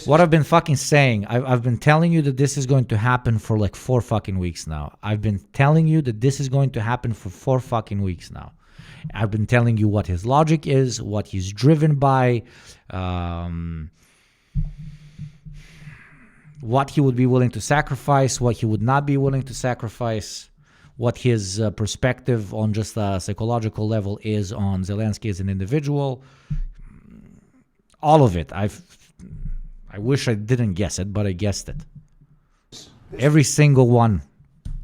What I've been fucking saying, I've been telling you that this is going to happen for like 4 fucking weeks now. I've been telling you that this is going to happen for 4 fucking weeks now. I've been telling you what his logic is, what he's driven by, what he would be willing to sacrifice, what he would not be willing to sacrifice, what his perspective on just a psychological level is on Zelensky as an individual. All of it. I wish I didn't guess it, but I guessed it. Every single one.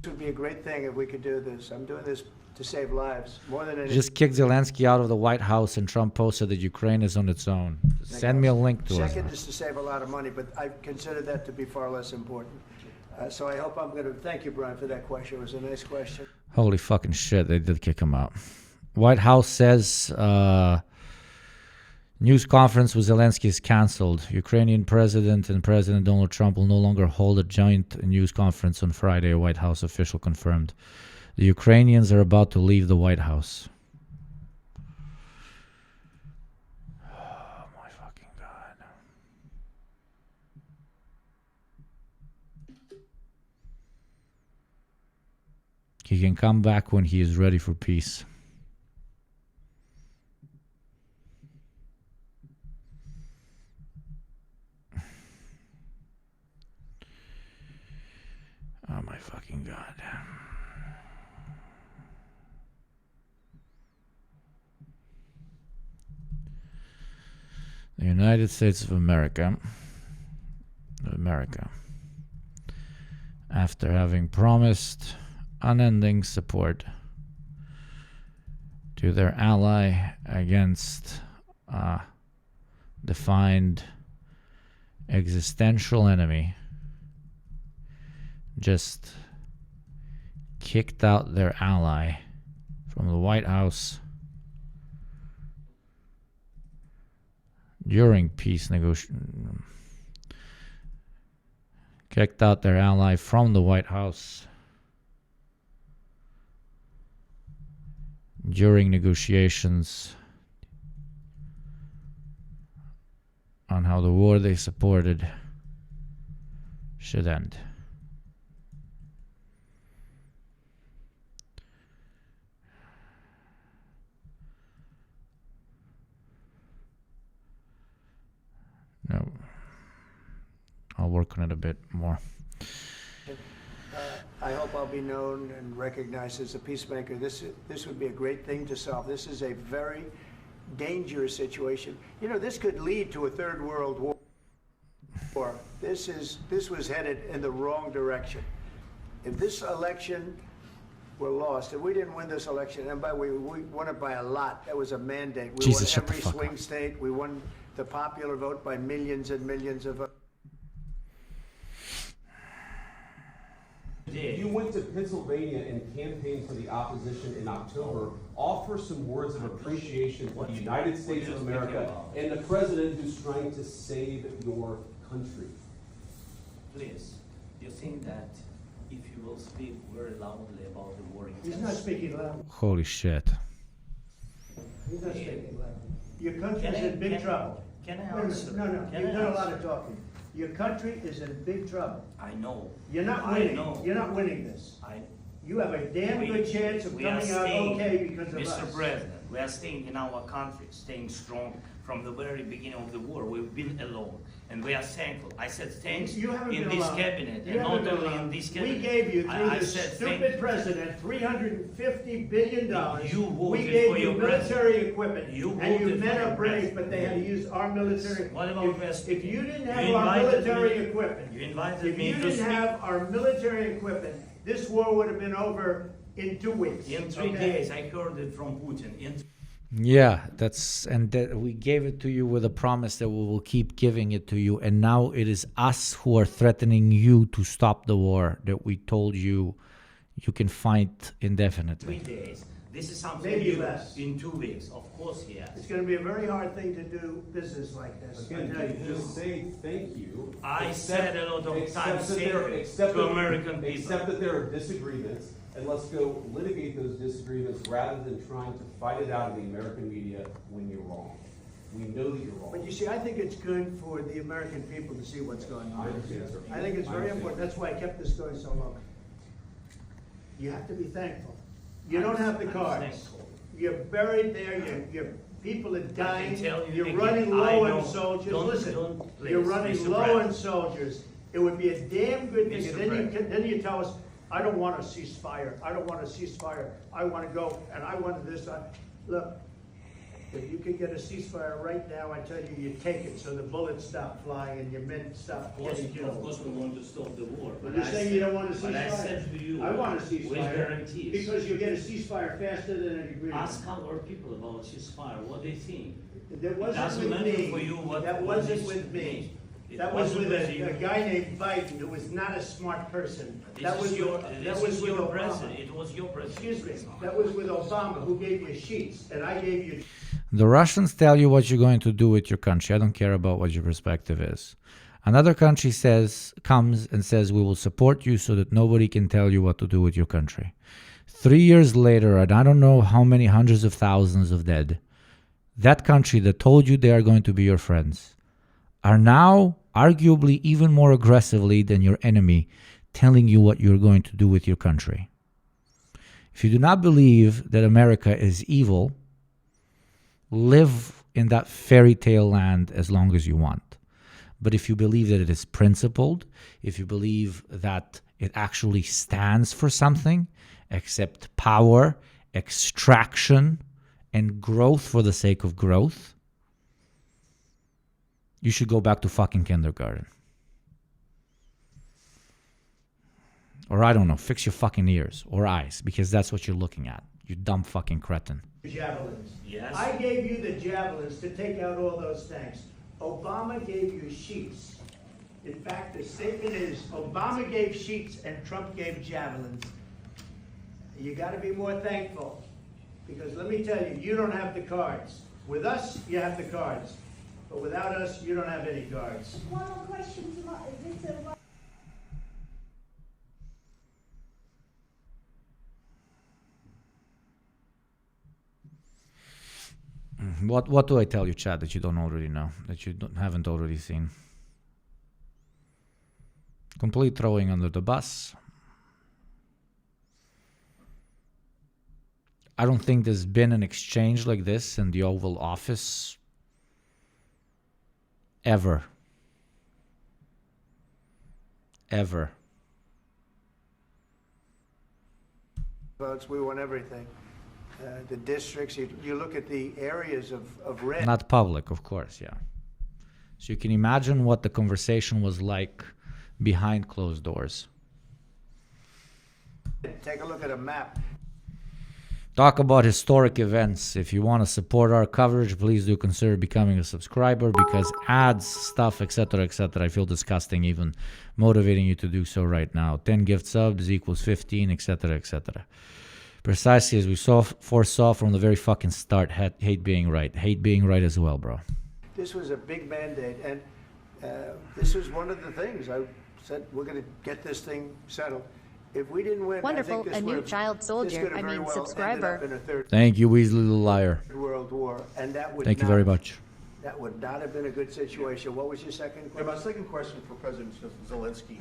It would be a great thing if we could do this. I'm doing this to save lives more than anything. Just kick Zelensky out of the White House, and Trump posted that Ukraine is on its own. Send me a link to it. Second is to save a lot of money, but I consider that to be far less important. So I hope I'm going to thank you, Brian, for that question. It was a nice question. Holy fucking shit, they did kick him out. White House says news conference with Zelensky is canceled. Ukrainian president and President Donald Trump will no longer hold a joint news conference on Friday, a White House official confirmed. The Ukrainians are about to leave the White House. Oh my fucking God. He can come back when he is ready for peace. Oh my fucking God. The United States of America, after having promised unending support to their ally against a defined existential enemy, just kicked out their ally from the White House during peace negotiations. kicked out their ally from the White House during negotiations on how the war they supported should end. No, I'll work on it a bit more. I hope I'll be known and recognized as a peacemaker. This would be a great thing to solve. This is a very dangerous situation. You know, this could lead to a third world war. This was headed in the wrong direction. If this election were lost, if we didn't win this election, and by the way, we won it by a lot. That was a mandate. We Jesus, won shut the every fuck swing up. state. We won the popular vote by millions and millions of votes. You went to Pennsylvania and campaigned for the opposition in October. Offer some words of appreciation for the United States of America and the president who's trying to save your country. Please, do you think that if you will speak very loudly about the war in He's not speaking loud. Holy shit. He's not speaking loud. Your country is in big trouble. Can I Wait a minute. answer? No, Can you've I done a answer? lot of talking. Your country is in big trouble. I know. You're not I winning. know. You're not winning this. I, You have a damn good chance of we are coming out staying, okay because of Mr. us. President, we are staying in our country, staying strong from the very beginning of the war. We've been alone, and we are thankful. I said thanks You haven't in been this alone. cabinet, You and haven't not been only alone. in this cabinet. We gave you, through I this said stupid president, $350 billion. You voted We gave for you your military president. equipment. You And you voted men for are your brave, president. but they had to use our military. What about West? If you didn't You have our invited military me- equipment, You invited if me you to didn't speak. have our military equipment, this war would have been over in 2 weeks. In 3 okay? days, I heard it from Putin. In Yeah, we gave it to you with a promise that we will keep giving it to you, and now it is us who are threatening you to stop the war that we told you you can fight indefinitely. 3 days. This is something Maybe new. less. In 2 weeks, of course, yes. It's going to be a very hard thing to do business like this. I Again, tell you. just say thank you. I said a lot of Accept times that there- thank accept to that- American people. Accept that there are disagreements, and let's go litigate those disagreements rather than trying to fight it out in the American media when you're wrong. We know that you're wrong. But you see, I think it's good for the American people to see what's going I on. understand, sir. I think it's I very understand. important. That's why I kept this going so long. You have to be thankful. You don't have the I'm cards. thankful. You're buried there, your people are dying, tell you you're again, running I low know. on soldiers. Don't- Listen, don't, you're please, running Mr. low President. on soldiers. It would be a damn good thing. Mr. And then President. then you tell us, I don't want a ceasefire. I don't want a ceasefire. I want to go, and I want this. Look, if you could get a ceasefire right now, I tell you, you take it so the bullets stop flying and your men stop getting killed. Of course, we want to stop the war. But you're saying you don't want a ceasefire? But I said to you, I want a with ceasefire. guarantees. Because you'll get a ceasefire faster than an agreement. Ask our people about ceasefire, what they think. That It wasn't doesn't with matter me. for you what. That what wasn't this with me. means. It That was wasn't with you. a guy named Biden, who was not a smart person. This That was is your, with, this that was is with your Obama. president. It was your president. Excuse me, that was with Obama, who gave you sheets, and I gave you. The Russians tell you what you're going to do with your country. I don't care about what your perspective is. Another country comes and says, we will support you so that nobody can tell you what to do with your country. 3 years later, and I don't know how many hundreds of thousands of dead, that country that told you they are going to be your friends are now arguably even more aggressively than your enemy telling you what you're going to do with your country. If you do not believe that America is evil, live in that fairy tale land as long as you want. But if you believe that it is principled, if you believe that it actually stands for something, except power, extraction, and growth for the sake of growth, you should go back to fucking kindergarten. Or I don't know, fix your fucking ears or eyes, because that's what you're looking at, you dumb fucking cretin. Javelins. Yes. I gave you the javelins to take out all those tanks. Obama gave you sheets. In fact, the statement is, Obama gave sheets and Trump gave javelins. You gotta be more thankful, because let me tell you, you don't have the cards. With us, you have the cards, but without us, you don't have any cards. One more question to Mr. What do I tell you, Chad, that you don't already know, that you haven't already seen? Complete throwing under the bus. I don't think there's been an exchange like this in the Oval Office ever. Ever. Votes, we won everything. The districts, you look at the areas of red. Not public, of course, yeah. So you can imagine what the conversation was like behind closed doors. Take a look at a map. Talk about historic events. If you want to support our coverage, please do consider becoming a subscriber, because ads, stuff, etc., etc., I feel disgusting even motivating you to do so right now. 10 gift subs equals 15, etc., etc. Precisely as we foresaw from the very fucking start, hate being right. Hate being right as well, bro. This was a big mandate, and this was one of the things. I said, we're going to get this thing settled. If we didn't win, Wonderful, I think this a new child soldier, I mean subscriber. Thank you, Weasley the liar. World War, and that would Thank you very much. That would not have been a good situation. What was your second And question? my second question for President Zelensky.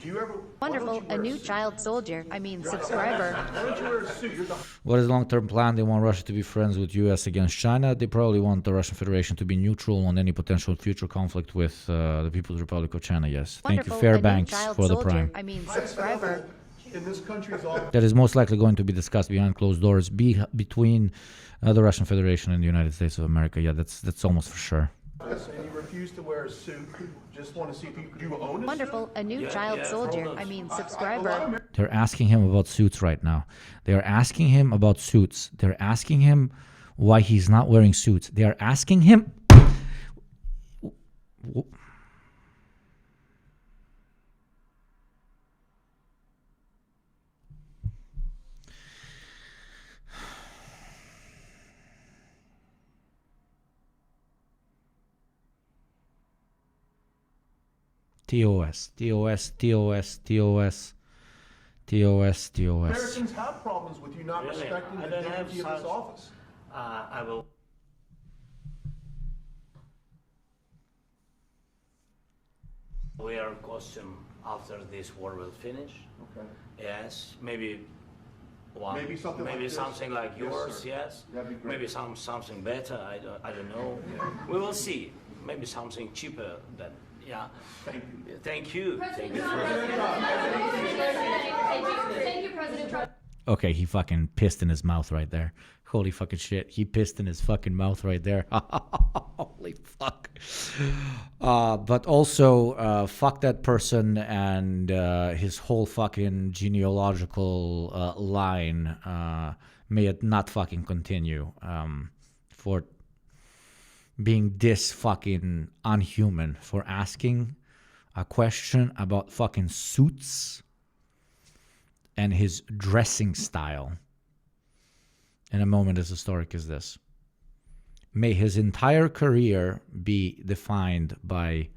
Do you ever... Wonderful, a new child soldier, I mean subscriber. Why don't you wear a suit? You're the... What is the long-term plan? They want Russia to be friends with U.S. against China. They probably want the Russian Federation to be neutral on any potential future conflict with the People's Republic of China, yes. Thank you, Wonderful, Fairbanks, a new child for the soldier, prime. I mean subscriber. In this country is all... That is most likely going to be discussed behind closed doors between the Russian Federation and the United States of America. Yeah, that's almost for sure. And you refuse to wear a suit. Just want to see if you own a Wonderful, suit? a new child soldier, I mean subscriber. They're asking him about suits right now. They're asking him about suits. They're asking him why he's not wearing suits. They are asking him... TOS, TOS, TOS, TOS, TOS, TOS. Americans have problems with you not Really? respecting I the don't have dignity of this such- office. I will. Wear costume after this war will finish. Okay. Yes, maybe one. Maybe something like this? something like Yes, yours. sir. Yes. That'd be great. Maybe something better. I don't know. We will see. Maybe something cheaper. Than yeah. Thank you. Thank you. President Thank you. Trump. Thank you, President Trump. Okay, he fucking pissed in his mouth right there. Holy fucking shit. He pissed in his fucking mouth right there. Holy fuck. But also, fuck that person and his whole fucking genealogical line. May it not fucking continue for being this fucking unhuman, for asking a question about fucking suits and his dressing style in a moment as historic as this. May his entire career be defined by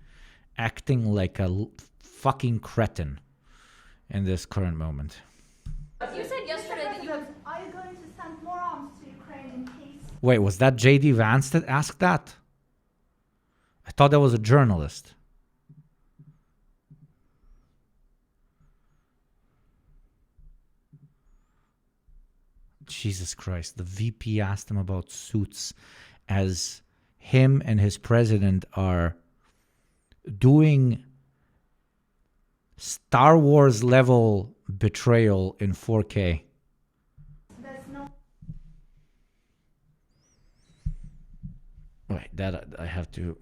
acting like a fucking cretin in this current moment. You said yesterday that you have... Are you going to send more arms to Ukraine in case? Wait, was that J.D. Vance that asked that? I thought that was a journalist. Jesus Christ, the VP asked him about suits as him and his president are doing Star Wars level betrayal in 4K. There's no. Wait, that I have to...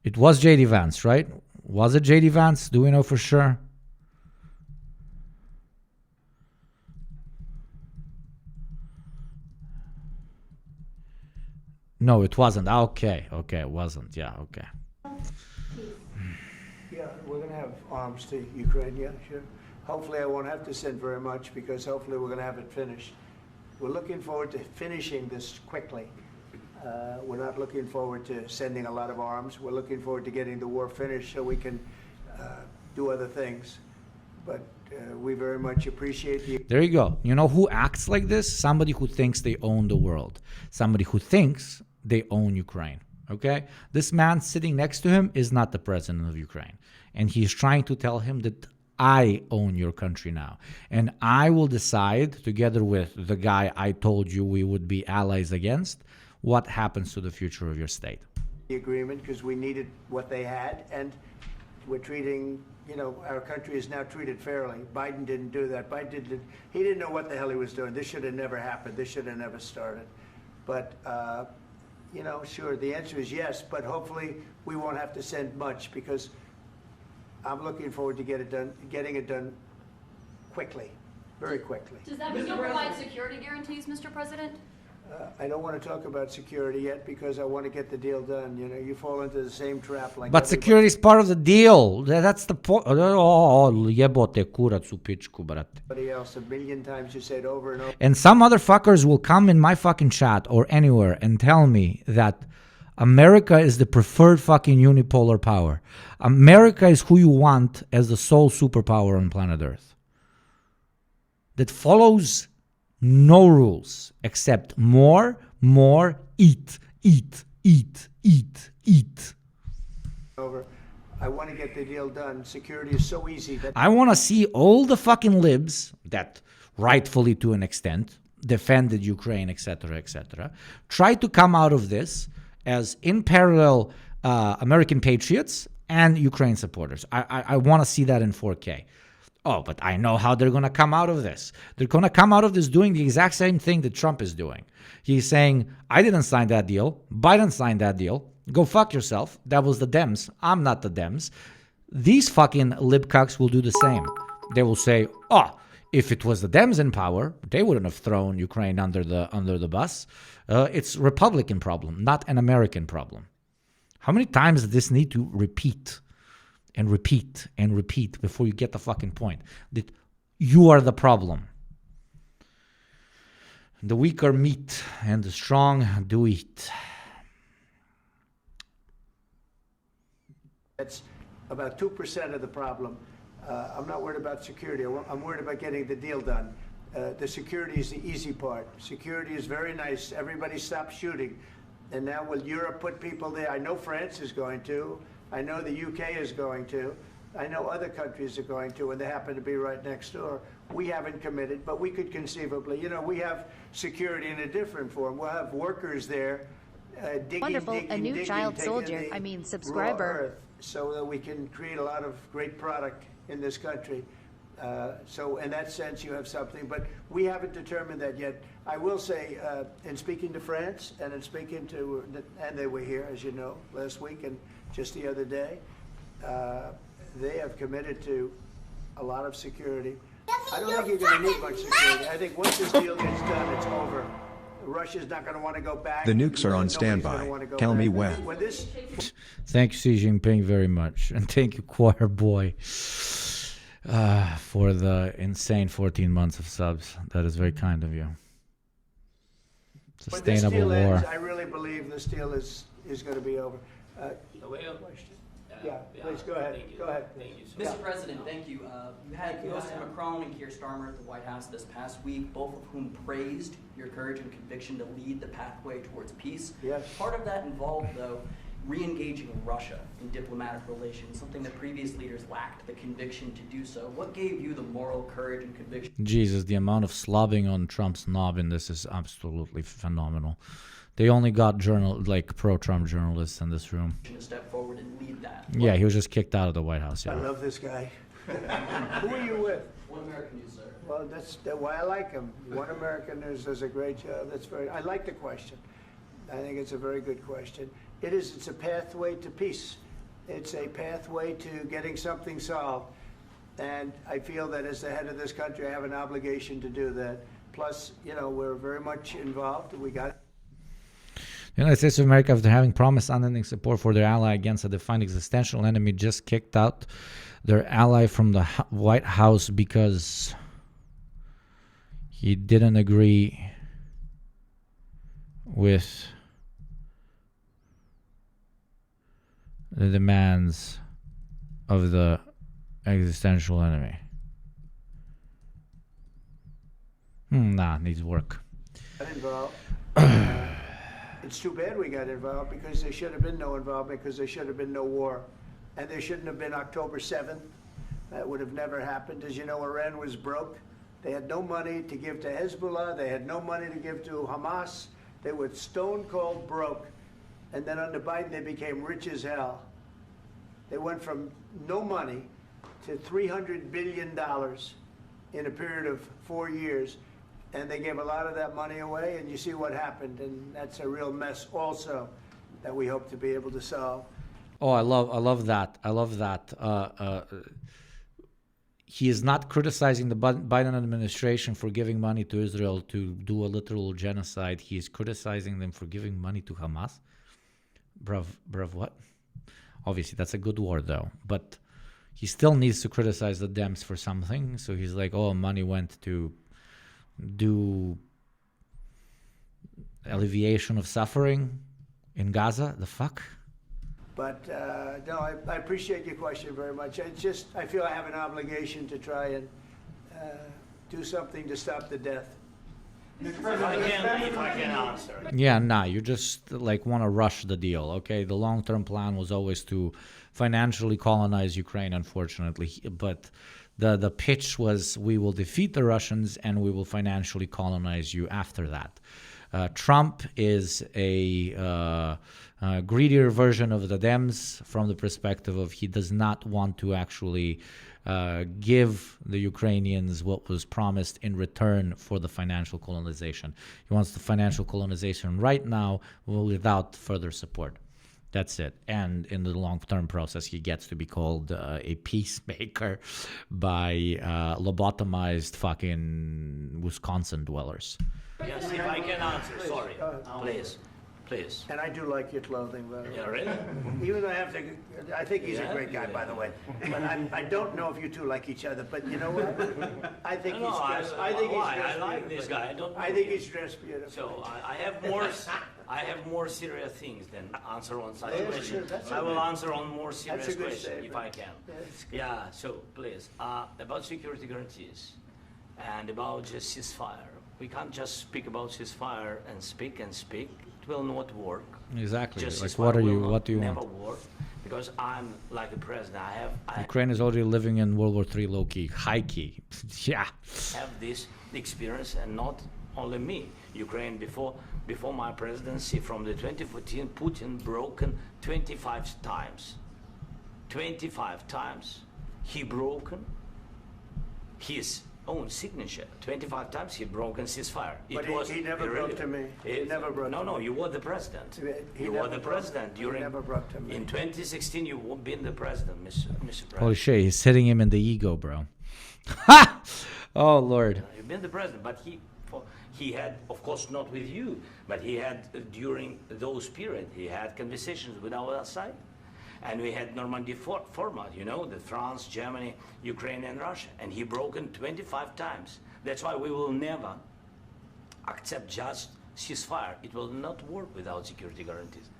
It was J.D. Vance, right? Was it J.D. Vance? Do we know for sure? No, it wasn't. Okay, it wasn't. Yeah, okay. Yeah, we're going to have arms to Ukraine, yeah, sure. Hopefully I won't have to send very much, because hopefully we're going to have it finished. We're looking forward to finishing this quickly. We're not looking forward to sending a lot of arms. We're looking forward to getting the war finished so we can do other things. But we very much appreciate the... There you go. You know who acts like this? Somebody who thinks they own the world. Somebody who thinks they own Ukraine. Okay? This man sitting next to him is not the president of Ukraine. And he's trying to tell him that I own your country now. And I will decide, together with the guy I told you we would be allies against, what happens to the future of your state. The agreement, because we needed what they had, and we're treating, you know, our country is now treated fairly. Biden didn't do that. He didn't know what the hell he was doing. This should have never happened. This should have never started. But, you know, sure, the answer is yes, but hopefully we won't have to send much, because I'm looking forward to getting it done quickly, very quickly. Does that mean you'll provide security guarantees, Mr. President? I don't want to talk about security yet because I want to get the deal done. You know, you fall into the same trap like. But security is part of the deal. That's the point. Oh, jebote kurac u pičku, brate. Everybody else, a million times you said over and over. And some motherfuckers will come in my fucking chat or anywhere and tell me that America is the preferred fucking unipolar power. America is who you want as the sole superpower on planet Earth. That follows no rules except more, eat. Over. I want to get the deal done. Security is so easy that I want to see all the fucking libs that rightfully to an extent defended Ukraine, etc., try to come out of this as in parallel American patriots and Ukraine supporters. I want to see that in 4K. Oh, but I know how they're going to come out of this. They're going to come out of this doing the exact same thing that Trump is doing. He's saying, I didn't sign that deal. Biden signed that deal. Go fuck yourself. That was the Dems. I'm not the Dems. These fucking libcucks will do the same. They will say, oh, if it was the Dems in power, they wouldn't have thrown Ukraine under the bus. It's a Republican problem, not an American problem. How many times does this need to repeat and repeat and repeat before you get the fucking point that you are the problem? The weak are meat and the strong do eat. that's about 2% of the problem. I'm not worried about security. I'm worried about getting the deal done. The security is the easy part. Security is very nice. Everybody stopped shooting. And now will Europe put people there? I know France is going to. I know the UK is going to. I know other countries are going to, and they happen to be right next door. We haven't committed, but we could conceivably. You know, we have security in a different form. We'll have workers there digging, Wonderful, a new child soldier, subscriber. So that we can create a lot of great product in this country. So in that sense, you have something, but we haven't determined that yet. I will say, in speaking to France and in speaking to, and they were here, as you know, last week and just the other day, they have committed to a lot of security. I don't think you're going to need much security. I think once this deal gets done, it's over. Russia's not going to want to go back. The nukes are on standby. Tell me when. Thank you, Xi Jinping, very much. And thank you, Choir Boy, for the insane 14 months of subs. That is very kind of you. Sustainable war. I really believe this deal is going to be over. The way of question. Yeah, please go ahead. Go ahead. Thank you so Mr. President, thank you. You had Mr. Macron and Keir Starmer at the White House this past week, both of whom praised your courage and conviction to lead the pathway towards peace. Yes. Part of that involved, though, re-engaging Russia in diplomatic relations, something that previous leaders lacked the conviction to do so. What gave you the moral courage and conviction? Jesus, the amount of slobbing on Trump's knob in this is absolutely phenomenal. They only got pro-Trump journalists in this room. To step forward and lead that. Yeah, he was just kicked out of the White House. Yeah. I love this guy. Who are you with? One American News, sir. Well, that's why I like him. One American News does a great job. I like the question. I think it's a very good question. It's a pathway to peace. It's a pathway to getting something solved. And I feel that as the head of this country, I have an obligation to do that. Plus, you know, we're very much involved. We got it. The United States of America, after having promised unending support for their ally against a defined existential enemy, just kicked out their ally from the White House because he didn't agree with the demands of the existential enemy. Nah, needs work. Got involved. It's too bad we got involved because there should have been no involvement because there should have been no war. And there shouldn't have been October 7th. That would have never happened. As you know, Iran was broke. They had no money to give to Hezbollah. They had no money to give to Hamas. They were stone cold broke. And then under Biden, they became rich as hell. They went from no money to $300 billion in a period of 4 years. And they gave a lot of that money away, and you see what happened. And that's a real mess also that we hope to be able to solve. Oh, I love that. I love that. He is not criticizing the Biden administration for giving money to Israel to do a literal genocide. He is criticizing them for giving money to Hamas. Bruv, what? Obviously, that's a good war, though. But he still needs to criticize the Dems for something. So he's like, oh, money went to do alleviation of suffering in Gaza. The fuck? But no, I appreciate your question very much. I feel I have an obligation to try and do something to stop the death. If I can answer. Yeah, nah, you just like want to rush the deal, okay? The long-term plan was always to financially colonize Ukraine, unfortunately, but the pitch was we will defeat the Russians and we will financially colonize you after that. Trump is a greedier version of the Dems from the perspective of he does not want to actually give the Ukrainians what was promised in return for the financial colonization. He wants the financial colonization right now without further support. That's it. And in the long-term process, he gets to be called a peacemaker by lobotomized fucking Wisconsin dwellers. Yes, if I can answer, sorry. Please. And I do like your clothing, by the way. Yeah, really? Even though I think he's a great guy, by the way. But I don't know if you two like each other. But you know what? I think he's dressed. I think he's dressed. I like this guy. I think he's dressed beautiful. So I have more serious things than answer on such Yeah, questions. sure, I will answer on more serious That's a good questions if I can. Yeah, So please, about security guarantees and about just ceasefire. We can't just speak about ceasefire and speak. It will not work. Exactly. Just like, ceasefire what do you never want? work because I'm like a president. Ukraine is already living in World War III low-key, high-key. Yeah. Have this experience, and not only me. Ukraine before my presidency, from the 2014, Putin broken 25 times. 25 times he broken his own signature. 25 times he broken ceasefire. But he never broke to me. He never broke to me. No, you were the president. You were the president during. He never broke to me. In 2016, you were been the president, Mr. President. Holy shit, he's hitting him in the ego, bro. Ha! Oh, Lord. You've been the president, but he had, of course, not with you, but he had during those periods, he had conversations with our side. And we had Normandy format, you know, the France, Germany, Ukraine, and Russia. And he broken 25 times. That's why we will never accept just ceasefire. It will not work without security guarantees.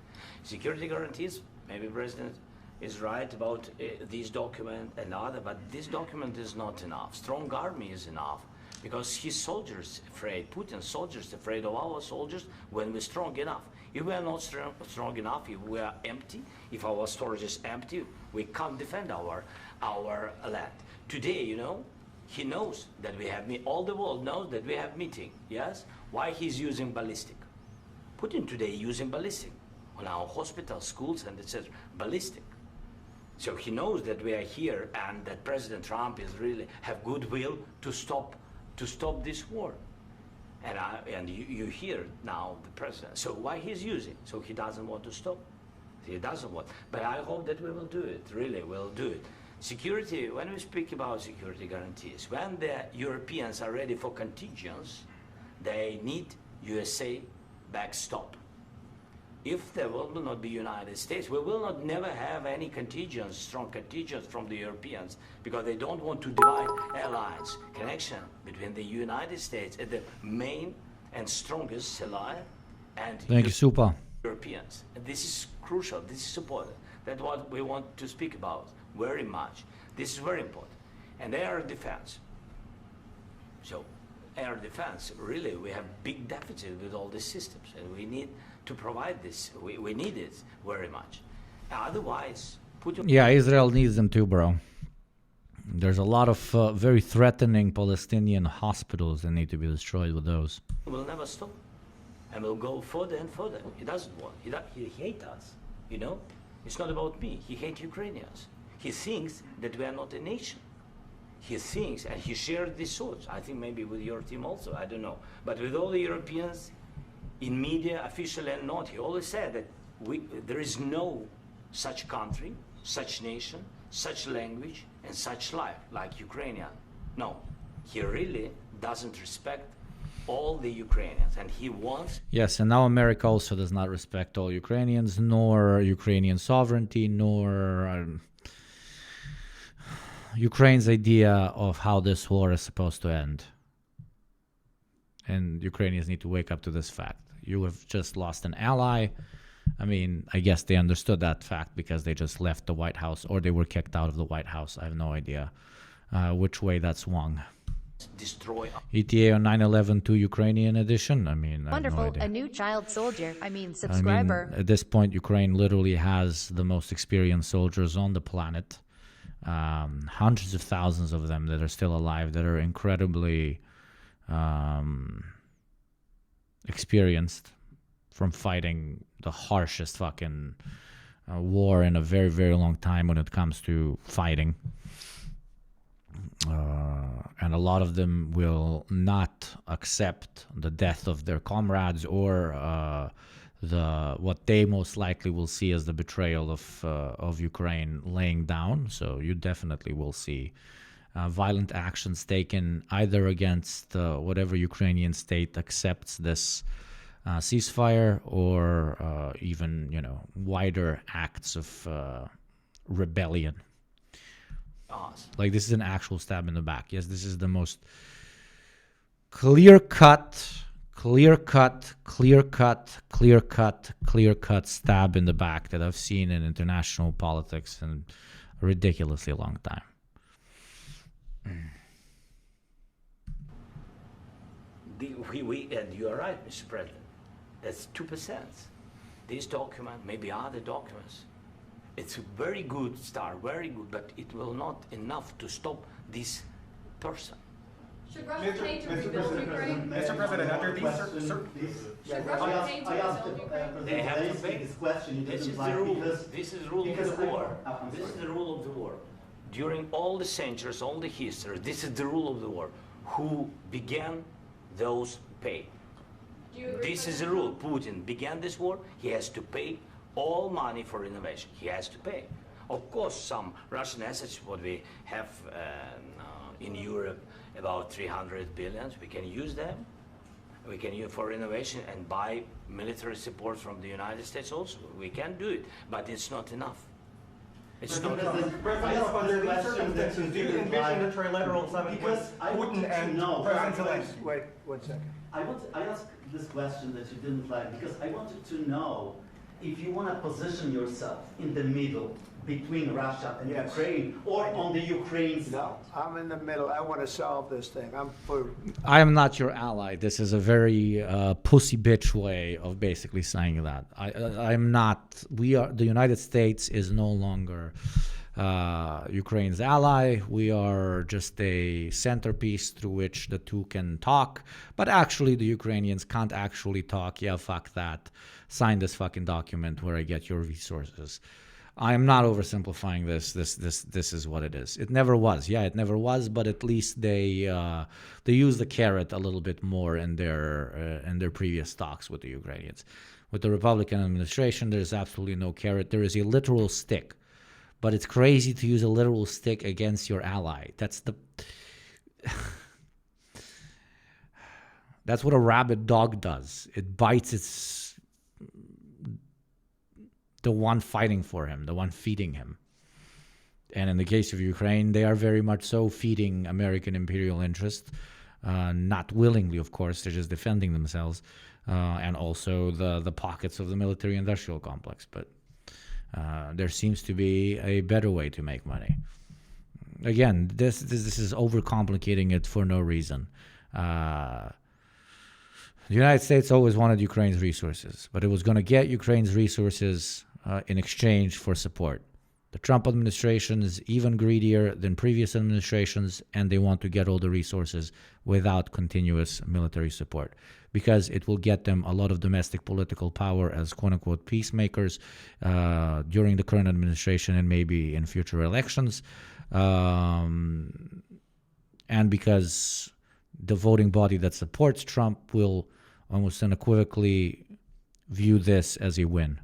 Security guarantees, maybe President is right about this document and other, but this document is not enough. Strong army is enough. Because his soldiers afraid, Putin's soldiers afraid of our soldiers when we're strong enough. If we are not strong enough, if we are empty, if our storage is empty, we can't defend our land. Today, you know, he knows that we have all the world knows that we have meeting, yes? Why he's using ballistic? Putin today using ballistic on our hospitals, schools, and etc. Ballistic. So he knows that we are here and that President Trump is really have goodwill to stop this war. And you hear now the president. So why he's using? So he doesn't want to stop. He doesn't want. But I hope that we will do it. Really, we'll do it. Security. When we speak about security guarantees, when the Europeans are ready for contingents, they need USA backstop. If there will not be United States, we will not never have any contingents, strong contingents from the Europeans, because they don't want to divide alliance, connection between the United States and the main and strongest ally and Thank you, super. Europeans. And this is crucial, this is important. That's what we want to speak about. very much. This is very important. And air defense. So air defense, really, we have big deficit with all these systems, and we need to provide this. We need it very much. Otherwise, yeah, Israel needs them too, bro. There's a lot of very threatening Palestinian hospitals that need to be destroyed with those. We'll never stop, and we'll go further and further. He doesn't want. He hates us. You know, it's not about me. He hates Ukrainians. He thinks that we are not a nation. He thinks, and he shared these thoughts. I think maybe with your team also. I don't know, but with all the Europeans, in media, official and not, he always said that there is no such country, such nation, such language, and such life like Ukrainian. No, he really doesn't respect all the Ukrainians, and he wants... Yes, and now America also does not respect all Ukrainians, nor Ukrainian sovereignty, nor Ukraine's idea of how this war is supposed to end. And Ukrainians need to wake up to this fact. You have just lost an ally. I mean, I guess they understood that fact because they just left the White House, or they were kicked out of the White House. I have no idea which way that swung. Destroy. ETA on 9/11 to Ukrainian edition. I mean, wonderful. I have no idea. A new child soldier. I mean, subscriber. At this point, Ukraine literally has the most experienced soldiers on the planet. Hundreds of thousands of them that are still alive, that are incredibly experienced from fighting the harshest fucking war in a very, very long time when it comes to fighting. And a lot of them will not accept the death of their comrades or what they most likely will see as the betrayal of Ukraine laying down. So you definitely will see violent actions taken either against whatever Ukrainian state accepts this ceasefire, or even, you know, wider acts of rebellion. Like, this is an actual stab in the back. Yes, this is the most clear-cut stab in the back that I've seen in international politics in a ridiculously long time. And you are right, Mr. President. That's 2%. This document, maybe other documents, it's a very good start, very good, but it will not enough to stop this person. Should Russia pay to rebuild Ukraine? Mr. President, under these circumstances... Should Russia pay to rebuild Ukraine? They have to pay. This is the rule. This is the rule of the war. This is the rule of the war. During all the centuries, all the history, this is the rule of the war. Who began, those pay. This is the rule. Putin began this war. He has to pay all money for innovation. He has to pay. Of course, some Russian assets, what we have in Europe, about 300 billion, we can use them. We can use for innovation and buy military support from the United States also. We can do it, but it's not enough. It's not enough. President, under these circumstances, do you envision a trilateral summit with Putin and President Zelensky? Wait 1 second. I asked this question that you didn't like because I wanted to know if you want to position yourself in the middle between Russia and Ukraine, or on the Ukraine side. No, I'm in the middle. I want to solve this thing. I am not your ally. This is a very pussy bitch way of basically saying that. I'm not. The United States is no longer Ukraine's ally. We are just a centerpiece through which the two can talk. But actually, the Ukrainians can't actually talk. Yeah, fuck that. Sign this fucking document where I get your resources. I am not oversimplifying this. This is what it is. It never was. Yeah, it never was. But at least they use the carrot a little bit more in their previous talks with the Ukrainians. With the Republican administration, there's absolutely no carrot. There is a literal stick. But it's crazy to use a literal stick against your ally. That's what a rabid dog does. It bites the one fighting for him, the one feeding him. And in the case of Ukraine, they are very much so feeding American imperial interest, not willingly, of course. They're just defending themselves, and also the pockets of the military-industrial complex. But There seems to be a better way to make money. Again, this is overcomplicating it for no reason. The United States always wanted Ukraine's resources, but it was going to get Ukraine's resources in exchange for support. The Trump administration is even greedier than previous administrations, and they want to get all the resources without continuous military support, because it will get them a lot of domestic political power as quote-unquote peacemakers during the current administration and maybe in future elections. And because the voting body that supports Trump will almost unequivocally view this as a win.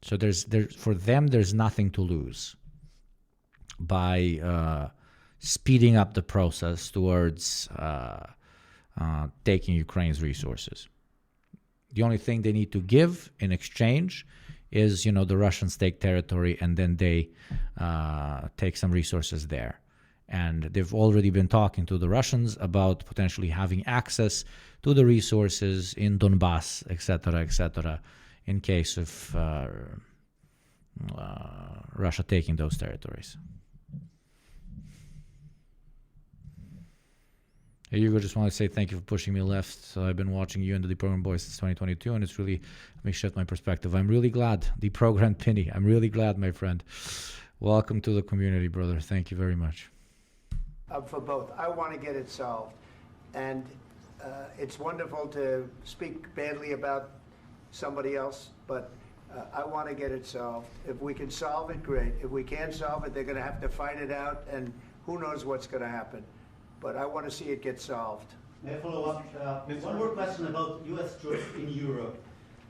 So for them, there's nothing to lose by speeding up the process towards taking Ukraine's resources. The only thing they need to give in exchange is, the Russians take territory and then they take some resources there. And they've already been talking to the Russians about potentially having access to the resources in Donbass, etc., in case of Russia taking those territories. Hey, Hugo, just want to say thank you for pushing me left. So I've been watching you and the Deprogrammed Boys since 2022, and it's really made me shift my perspective. I'm really glad. Deprogrammed Penny. I'm really glad, my friend. Welcome to the community, brother. Thank you very much. For both. I want to get it solved. And it's wonderful to speak badly about somebody else, but I want to get it solved. If we can solve it, great. If we can't solve it, they're going to have to fight it out, and who knows what's going to happen. But I want to see it get solved. May I follow up? One more question about U.S. troops in Europe.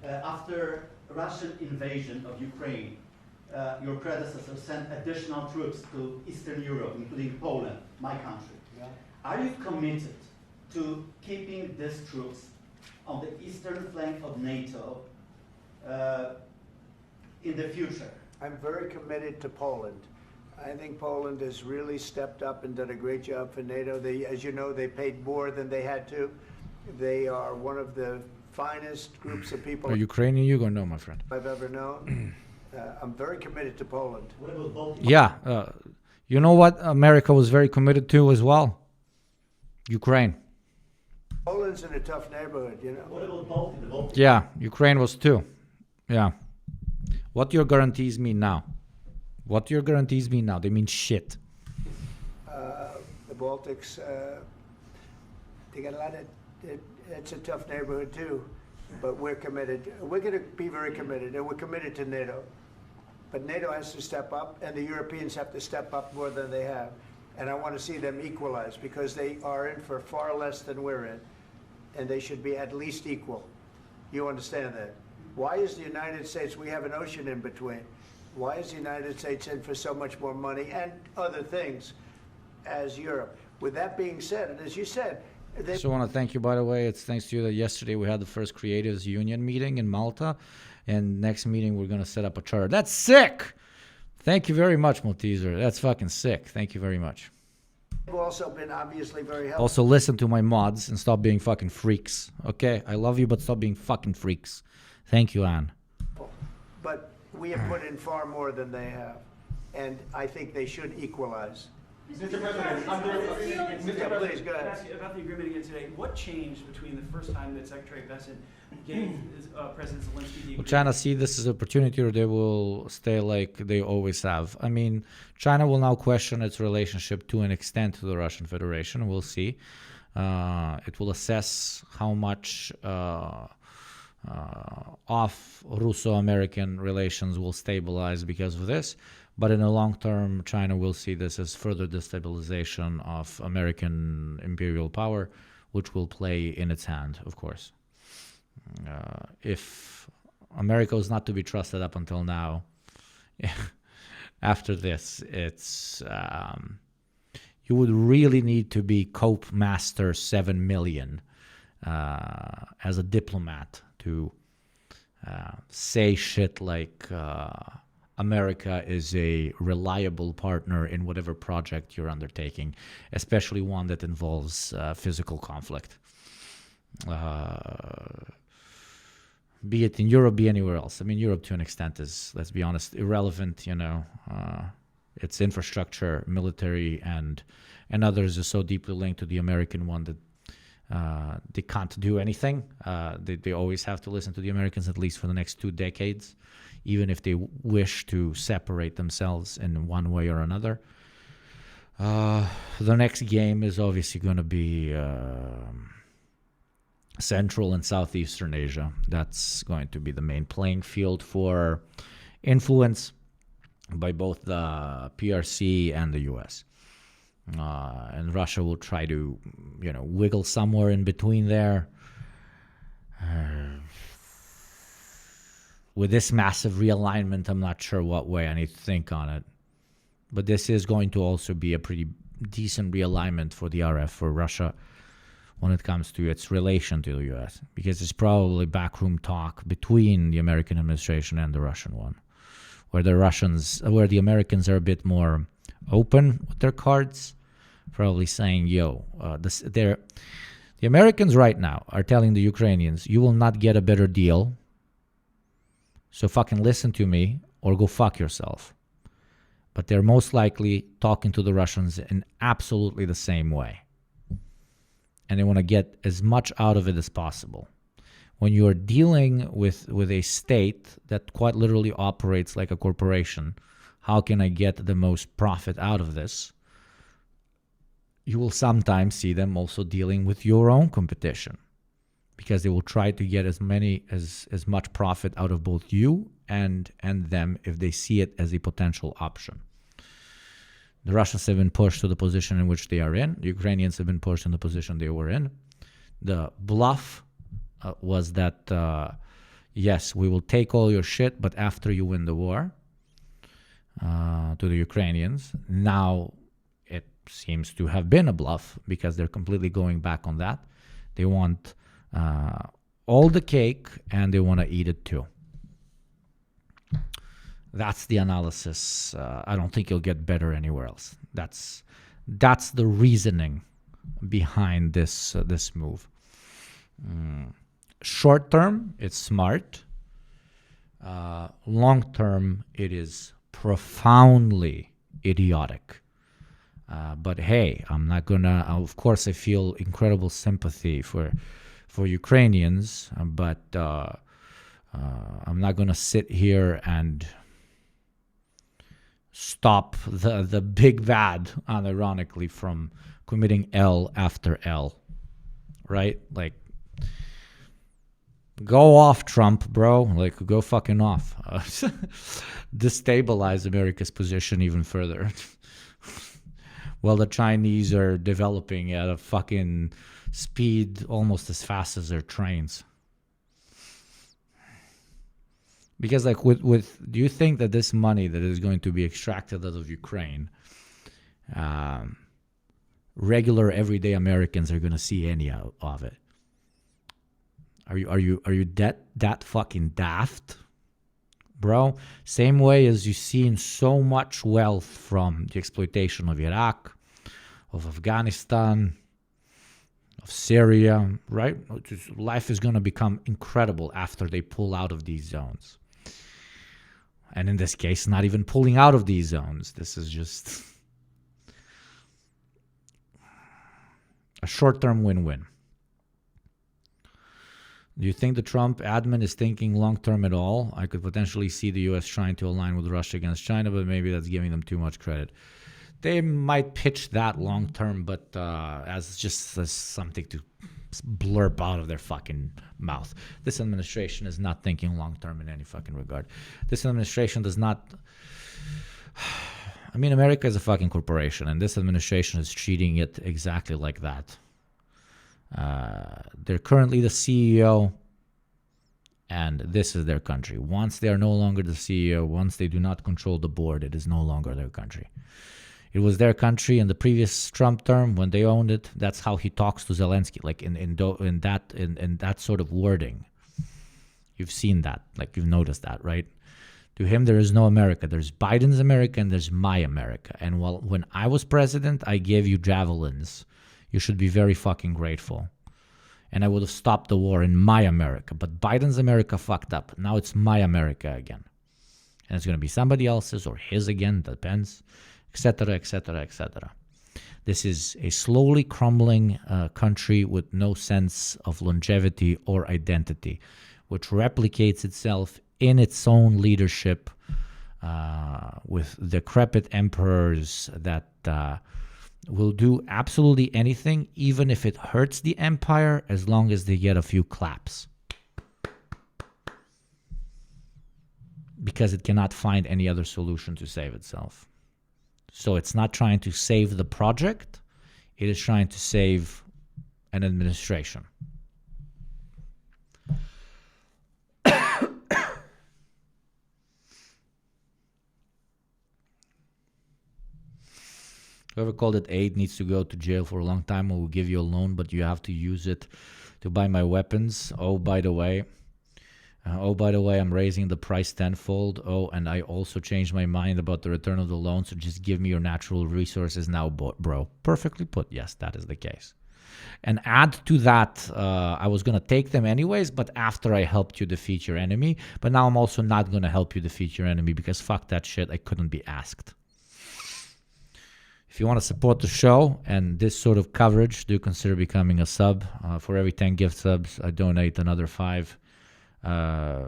After Russian invasion of Ukraine, your predecessor sent additional troops to Eastern Europe, including Poland, my country. Yeah. Are you committed to keeping these troops on the eastern flank of NATO in the future? I'm very committed to Poland. I think Poland has really stepped up and done a great job for NATO. They, as you know, they paid more than they had to. They are one of the finest groups of people. Are Ukrainian you or no, my friend? I've ever known. I'm very committed to Poland. What about Baltic? Yeah. You know what America was very committed to as well? Ukraine. Poland's in a tough neighborhood, What about Baltic? The Baltic? Yeah, Ukraine was too. Yeah. What your guarantees mean now? What your guarantees mean now? They mean shit. The Baltics, they got a lot of, it's a tough neighborhood too, but we're committed. We're going to be very committed, and we're committed to NATO. But NATO has to step up, and the Europeans have to step up more than they have. And I want to see them equalize, because they are in for far less than we're in, and they should be at least equal. You understand that? Why is the United States, we have an ocean in between. Why is the United States in for so much more money and other things as Europe? With that being said, and as you said, I also want to thank you, by the way. It's thanks to you that yesterday we had the first Creatives Union meeting in Malta, and next meeting we're going to set up a charter. That's sick! Thank you very much, Malteser. That's fucking sick. Thank you very much. they've also been obviously very helpful. Also, listen to my mods and stop being fucking freaks. Okay? I love you, but stop being fucking freaks. Thank you, Anne. But we have put in far more than they have, and I think they should equalize. Mr. President, please, go ahead. About the agreement again today, what changed between the first time that Secretary Vance gave President Zelensky the agreement? Will China see this as an opportunity, or they will stay like they always have? I mean, China will now question its relationship to an extent to the Russian Federation. We'll see. It will assess how much off Russo-American relations will stabilize because of this. But in the long term, China will see this as further destabilization of American imperial power, which will play in its hand, of course. If America is not to be trusted up until now, after this, it's you would really need to be Cope Master 7 million as a diplomat to say shit like America is a reliable partner in whatever project you're undertaking, especially one that involves physical conflict. be it in Europe, be anywhere else. I mean, Europe to an extent is, let's be honest, irrelevant. Its infrastructure, military, and others are so deeply linked to the American one that they can't do anything. They always have to listen to the Americans, at least for the next 2 decades, even if they wish to separate themselves in one way or another. The next game is obviously going to be Central and Southeastern Asia. That's going to be the main playing field for influence by both the PRC and the US. And Russia will try to, wiggle somewhere in between there. With this massive realignment, I'm not sure what way I need to think on it. But this is going to also be a pretty decent realignment for the RF, for Russia, when it comes to its relation to the US. Because it's probably backroom talk between the American administration and the Russian one, where the Americans are a bit more open with their cards, probably saying, the Americans right now are telling the Ukrainians, you will not get a better deal, so fucking listen to me or go fuck yourself. But they're most likely talking to the Russians in absolutely the same way. And they want to get as much out of it as possible. When you are dealing with a state that quite literally operates like a corporation, how can I get the most profit out of this? You will sometimes see them also dealing with your own competition, because they will try to get as much profit out of both you and them if they see it as a potential option. The Russians have been pushed to the position in which they are in. The Ukrainians have been pushed in the position they were in. The bluff was that, yes, we will take all your shit, but after you win the war, to the Ukrainians. Now it seems to have been a bluff, because they're completely going back on that. They want all the cake, and they want to eat it too. That's the analysis. I don't think you'll get better anywhere else. That's the reasoning behind this move. Short term, it's smart. Long term, it is profoundly idiotic. But hey, I'm not gonna. Of course, I feel incredible sympathy for Ukrainians, but I'm not gonna sit here and stop the big bad, unironically, from committing L after L, right? Like, go off, Trump, bro. Like, go fucking off. Destabilize America's position even further. Well, the Chinese are developing at a fucking speed almost as fast as their trains. Because, like, do you think that this money that is going to be extracted out of Ukraine, regular everyday Americans are going to see any of it? Are you that fucking daft, bro? Same way as you've seen so much wealth from the exploitation of Iraq, of Afghanistan, of Syria, right? Life is going to become incredible after they pull out of these zones. And in this case, not even pulling out of these zones. This is just a short-term win-win. Do you think the Trump admin is thinking long-term at all? I could potentially see the U.S. trying to align with Russia against China, but maybe that's giving them too much credit. They might pitch that long-term, but as something to blurb out of their fucking mouth. This administration is not thinking long-term in any fucking regard. This administration does not... I mean, America is a fucking corporation, and this administration is treating it exactly like that. They're currently the CEO, and this is their country. Once they are no longer the CEO, once they do not control the board, it is no longer their country. It was their country in the previous Trump term when they owned it. That's how he talks to Zelensky, like in that sort of wording. You've seen that, like you've noticed that, right? To him, there is no America. There's Biden's America and there's my America. And when I was president, I gave you javelins. You should be very fucking grateful. and I would have stopped the war in my America. But Biden's America fucked up. Now it's my America again. And it's going to be somebody else's or his again, depends, etc., etc., etc. This is a slowly crumbling country with no sense of longevity or identity, which replicates itself in its own leadership with decrepit emperors that will do absolutely anything, even if it hurts the empire, as long as they get a few claps. Because it cannot find any other solution to save itself. So it's not trying to save the project, it is trying to save an administration. Whoever called it aid needs to go to jail for a long time. I will give you a loan, but you have to use it to buy my weapons. Oh, by the way, I'm raising the price tenfold. Oh, and I also changed my mind about the return of the loan, so just give me your natural resources now, bro. Perfectly put. Yes, that is the case. And add to that, I was going to take them anyways, but after I helped you defeat your enemy. But now I'm also not going to help you defeat your enemy because fuck that shit. I couldn't be asked. If you want to support the show and this sort of coverage, do consider becoming a sub. For every 10 gift subs, I donate another 5.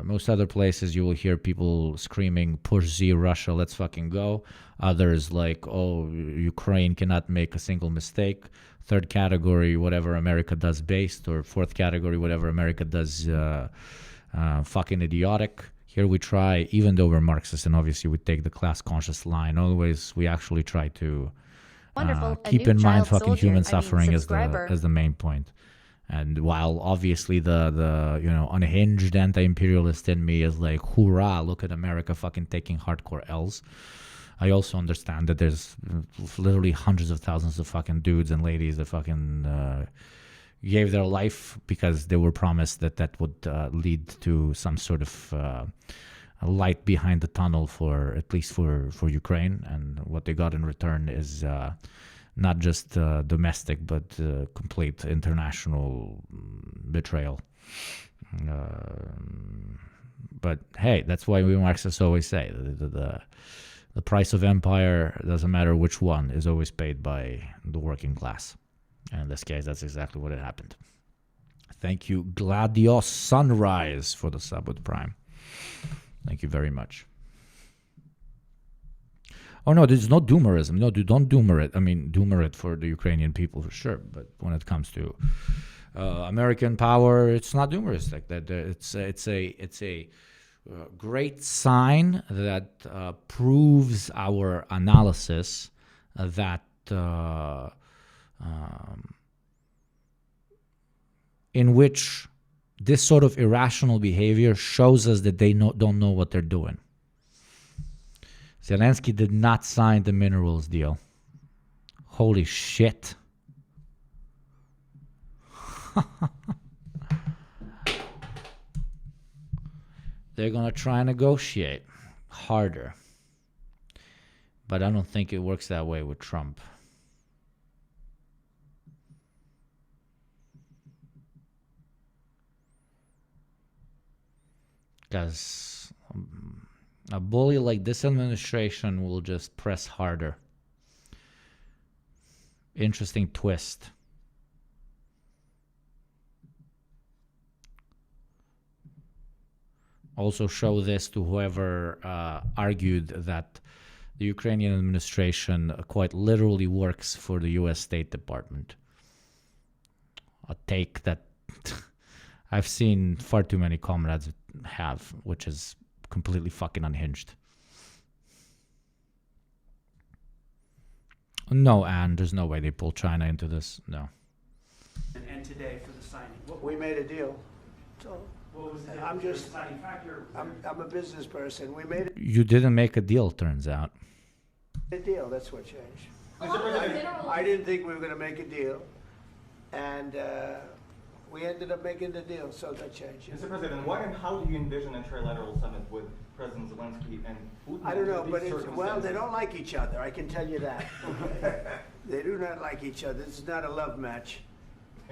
Most other places you will hear people screaming, push Z, Russia, let's fucking go. Others like, oh, Ukraine cannot make a single mistake. Third category, whatever America does based. Or fourth category, whatever America does fucking idiotic. Here we try, even though we're Marxists and obviously we take the class conscious line, always we actually try to keep in mind fucking human suffering as the main point. And while obviously the unhinged anti-imperialist in me is like, hoorah, look at America fucking taking hardcore L's, I also understand that there's literally hundreds of thousands of fucking dudes and ladies that fucking gave their life because they were promised that would lead to some sort of a light behind the tunnel for at least for Ukraine, and what they got in return is not just domestic but complete international betrayal. But hey, that's why we Marxists always say the price of empire, doesn't matter which one, is always paid by the working class. And in this case, that's exactly what had happened. Thank you, Gladios Sunrise, for the sub with Prime. Thank you very much. Oh, no, there's no doomerism. No, don't doomer it. I mean, doomer it for the Ukrainian people, for sure. But when it comes to American power, it's not doomeristic. It's a great sign that proves our analysis that in which this sort of irrational behavior shows us that they don't know what they're doing. Zelensky did not sign the minerals deal. Holy shit. They're going to try and negotiate harder. But I don't think it works that way with Trump. Because a bully like this administration will just press harder. Interesting twist. Also show this to whoever argued that the Ukrainian administration quite literally works for the U.S. State Department. A take that I've seen far too many comrades have, which is completely fucking unhinged. No, and there's no way they pull China into this. No. And today for the signing. We made a deal. So What was the I'm just, deciding factor? I'm a business person. We made You didn't make a deal, turns out. a deal. That's what changed. General. I didn't think we were going to make a deal, and we ended up making the deal, so that changed. Mr. President, what and how do you envision a trilateral summit with President Zelensky and Putin? I don't know, under but these well, they circumstances? don't like each other. I can tell you that. They do not like each other. This is not a love match.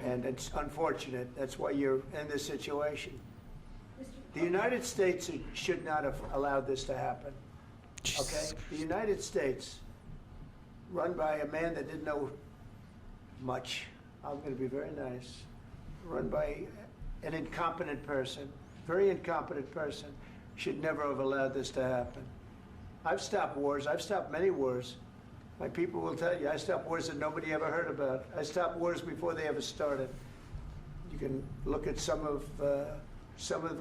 And it's unfortunate. That's why you're in this situation. The United States should not have allowed this to happen. Okay? The United States, run by a man that didn't know much, I'm going to be very nice, run by an incompetent person, very incompetent person, should never have allowed this to happen. I've stopped wars. I've stopped many wars. My people will tell you, I stopped wars that nobody ever heard about. I stopped wars before they ever started. You can look at some of,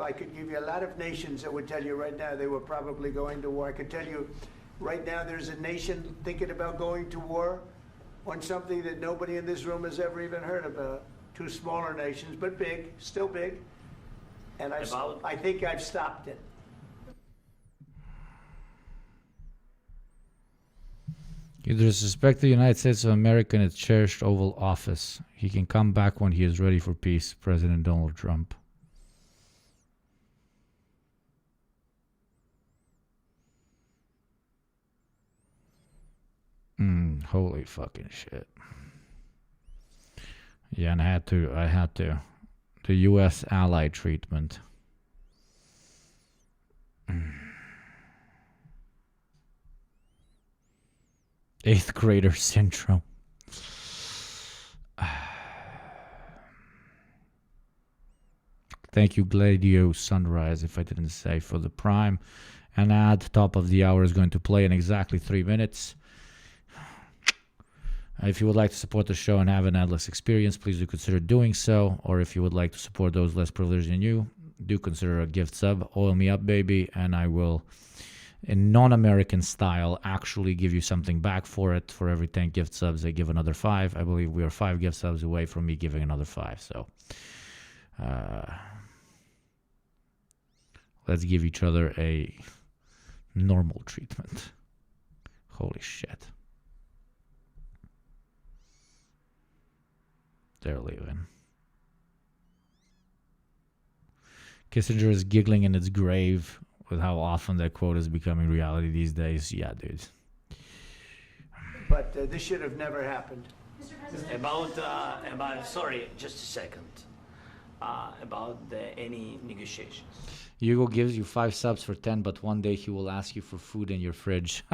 I could give you a lot of nations that would tell you right now they were probably going to war. I could tell you right now there's a nation thinking about going to war on something that nobody in this room has ever even heard about. Two smaller nations, but big, still big. And I think I've stopped it. You disrespect the United States of America in its cherished Oval Office. He can come back when he is ready for peace. President Donald Trump. Holy fucking shit. Yeah, and I had to. The U.S. ally treatment. Eighth grader syndrome. Thank you, Gladio Sunrise, if I didn't say, for the prime. An ad, top of the hour, is going to play in exactly 3 minutes. If you would like to support the show and have an adless experience, please do consider doing so. Or if you would like to support those less privileged than you, do consider a gift sub. Oil me up, baby, and I will, in non-American style, actually give you something back for it. For every 10 gift subs, I give another 5. I believe we are 5 gift subs away from me giving another 5. So let's give each other a normal treatment. Holy shit. They're leaving. Kissinger is giggling in its grave with how often that quote is becoming reality these days. Yeah, dude. But this should have never happened. Sorry, just a second. About any negotiations. Hugo gives you 5 subs for 10, but one day he will ask you for food in your fridge.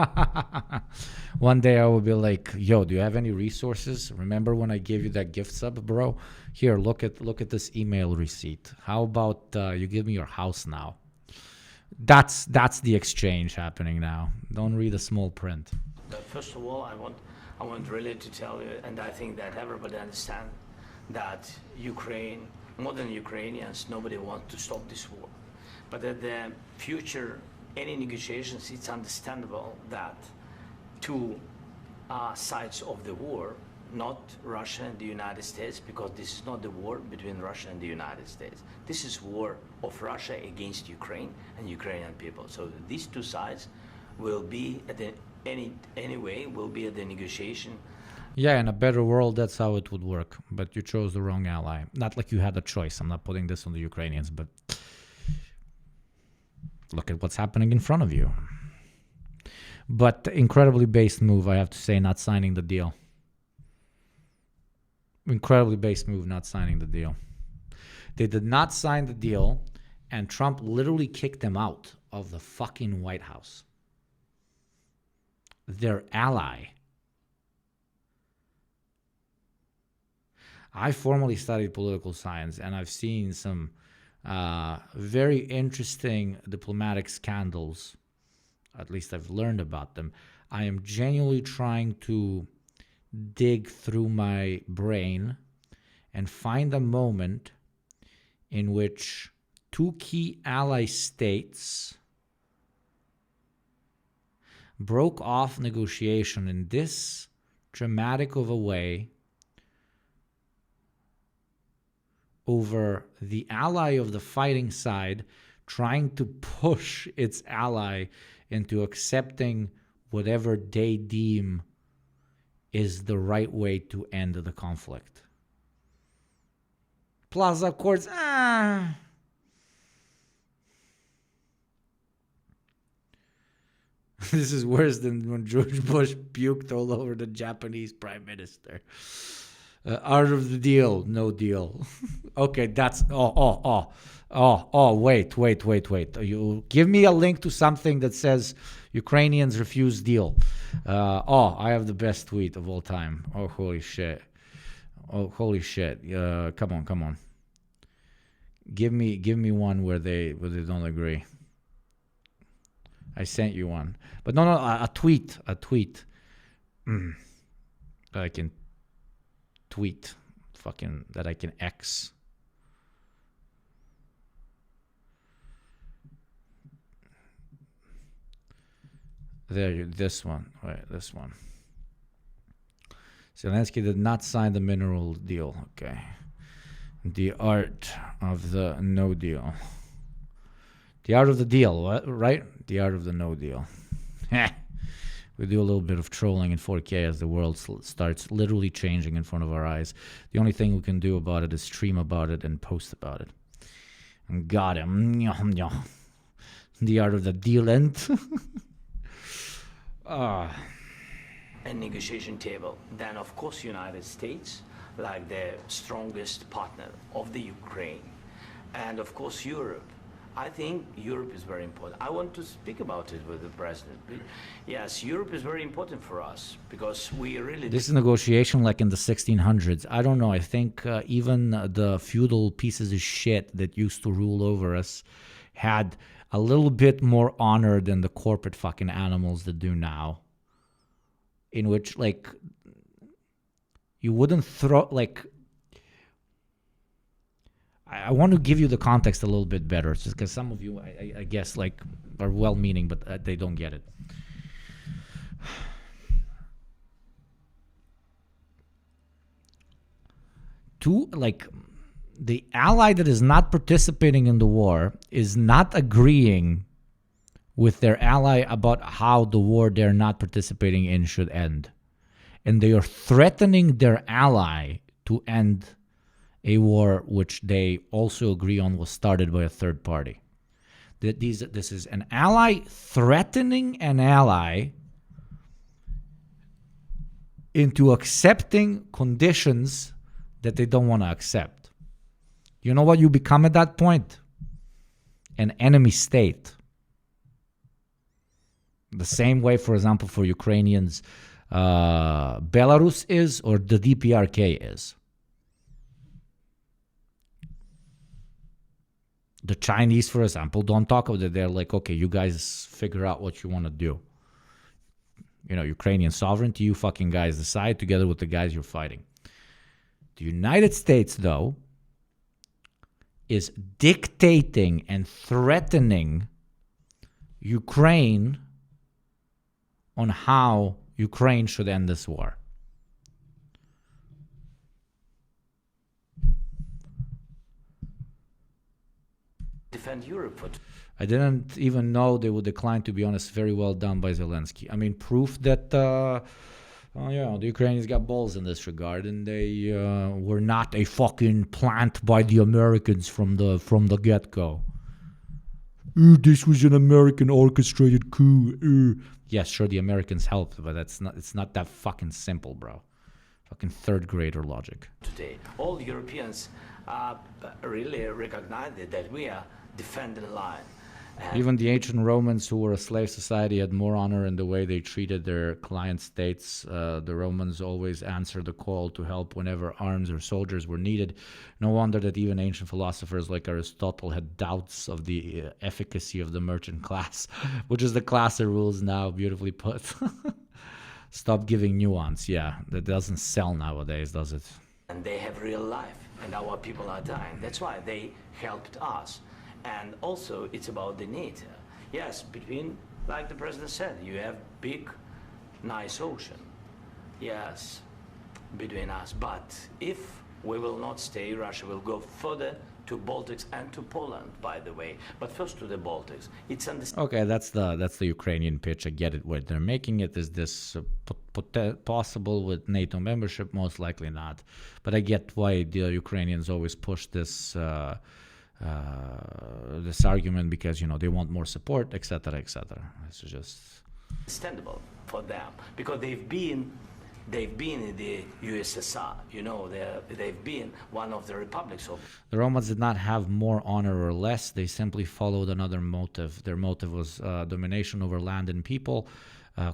One day I will be like, yo, do you have any resources? Remember when I gave you that gift sub, bro? Here, look at this email receipt. How about you give me your house now? That's the exchange happening now. Don't read the small print. But first of all, I want really to tell you, and I think that everybody understands that Ukraine, more than Ukrainians, nobody wants to stop this war. But at the future, any negotiations, it's understandable that two sides of the war, not Russia and the United States, because this is not the war between Russia and the United States. This is war of Russia against Ukraine and Ukrainian people. So these two sides will be at the will be at the negotiation. Yeah, in a better world, that's how it would work. But you chose the wrong ally. Not like you had a choice. I'm not putting this on the Ukrainians, but look at what's happening in front of you. But incredibly based move, I have to say, not signing the deal. Incredibly based move, not signing the deal. They did not sign the deal, and Trump literally kicked them out of the fucking White House. Their ally. I formally studied political science, and I've seen some very interesting diplomatic scandals. At least I've learned about them. I am genuinely trying to dig through my brain and find a moment in which two key ally states broke off negotiation in this dramatic of a way over the ally of the fighting side trying to push its ally into accepting whatever they deem is the right way to end the conflict. Plaza Accords, This is worse than when George Bush puked all over the Japanese prime minister. Art of the deal, no deal. Okay, that's wait. You give me a link to something that says Ukrainians refuse deal. I have the best tweet of all time. Oh, holy shit. Come on. Give me one where they don't agree. I sent you one, but no, a tweet. That I can tweet, that I can X. This one. Zelensky did not sign the mineral deal. Okay. The art of the no deal. The art of the deal, right? The art of the no deal. We do a little bit of trolling in 4K as the world starts literally changing in front of our eyes. The only thing we can do about it is stream about it and post about it. Got him. The art of the deal end. A negotiation table. Then, of course, United States, like the strongest partner of the Ukraine, and of course Europe. I think Europe is very important. I want to speak about it with the president. Yes, Europe is very important for us because we really... This is negotiation like in the 1600s. I don't know. I think even the feudal pieces of shit that used to rule over us had a little bit more honor than the corporate fucking animals that do now. In which, like, you wouldn't throw, like... I want to give you the context a little bit better, just because some of you, I guess, like, are well-meaning, but they don't get it. The ally that is not participating in the war is not agreeing with their ally about how the war they're not participating in should end. And they are threatening their ally to end a war which they also agree on was started by a third party. This is an ally threatening an ally into accepting conditions that they don't want to accept. You know what you become at that point? An enemy state. The same way, for example, for Ukrainians, Belarus is, or the DPRK is. The Chinese, for example, don't talk about it. They're like, okay, you guys figure out what you want to do. You know, Ukrainian sovereignty, you fucking guys decide together with the guys you're fighting. The United States, though, is dictating and threatening Ukraine on how Ukraine should end this war. Defend Europe. I didn't even know they would decline, to be honest. Very well done by Zelensky. I mean, proof that the Ukrainians got balls in this regard, and they were not a fucking plant by the Americans from the get-go. This was an American orchestrated coup. Yes, sure, the Americans helped, but it's not that fucking simple, bro. Fucking third grader logic. Today, all Europeans really recognize that we are defending the line. Even the ancient Romans, who were a slave society, had more honor in the way they treated their client states. The Romans always answered the call to help whenever arms or soldiers were needed. No wonder that even ancient philosophers like Aristotle had doubts of the efficacy of the merchant class, which is the class that rules now, beautifully put. Stop giving nuance. Yeah, that doesn't sell nowadays, does it? And they have real life, and our people are dying. That's why they helped us. And also, it's about the NATO. Yes, between, like the president said, you have big, nice ocean. Yes, between us. But if we will not stay, Russia will go further to Baltics and to Poland, by the way. But first to the Baltics. It's okay. That's the Ukrainian pitch. I get it. What they're making it is this possible with NATO membership? Most likely not. But I get why the Ukrainians always push this. This argument, because they want more support, etc., etc. It's just understandable for them because they've been They've been in the USSR, you know, they've been one of the republics of. The Romans did not have more honor or less. They simply followed another motive. Their motive was domination over land and people,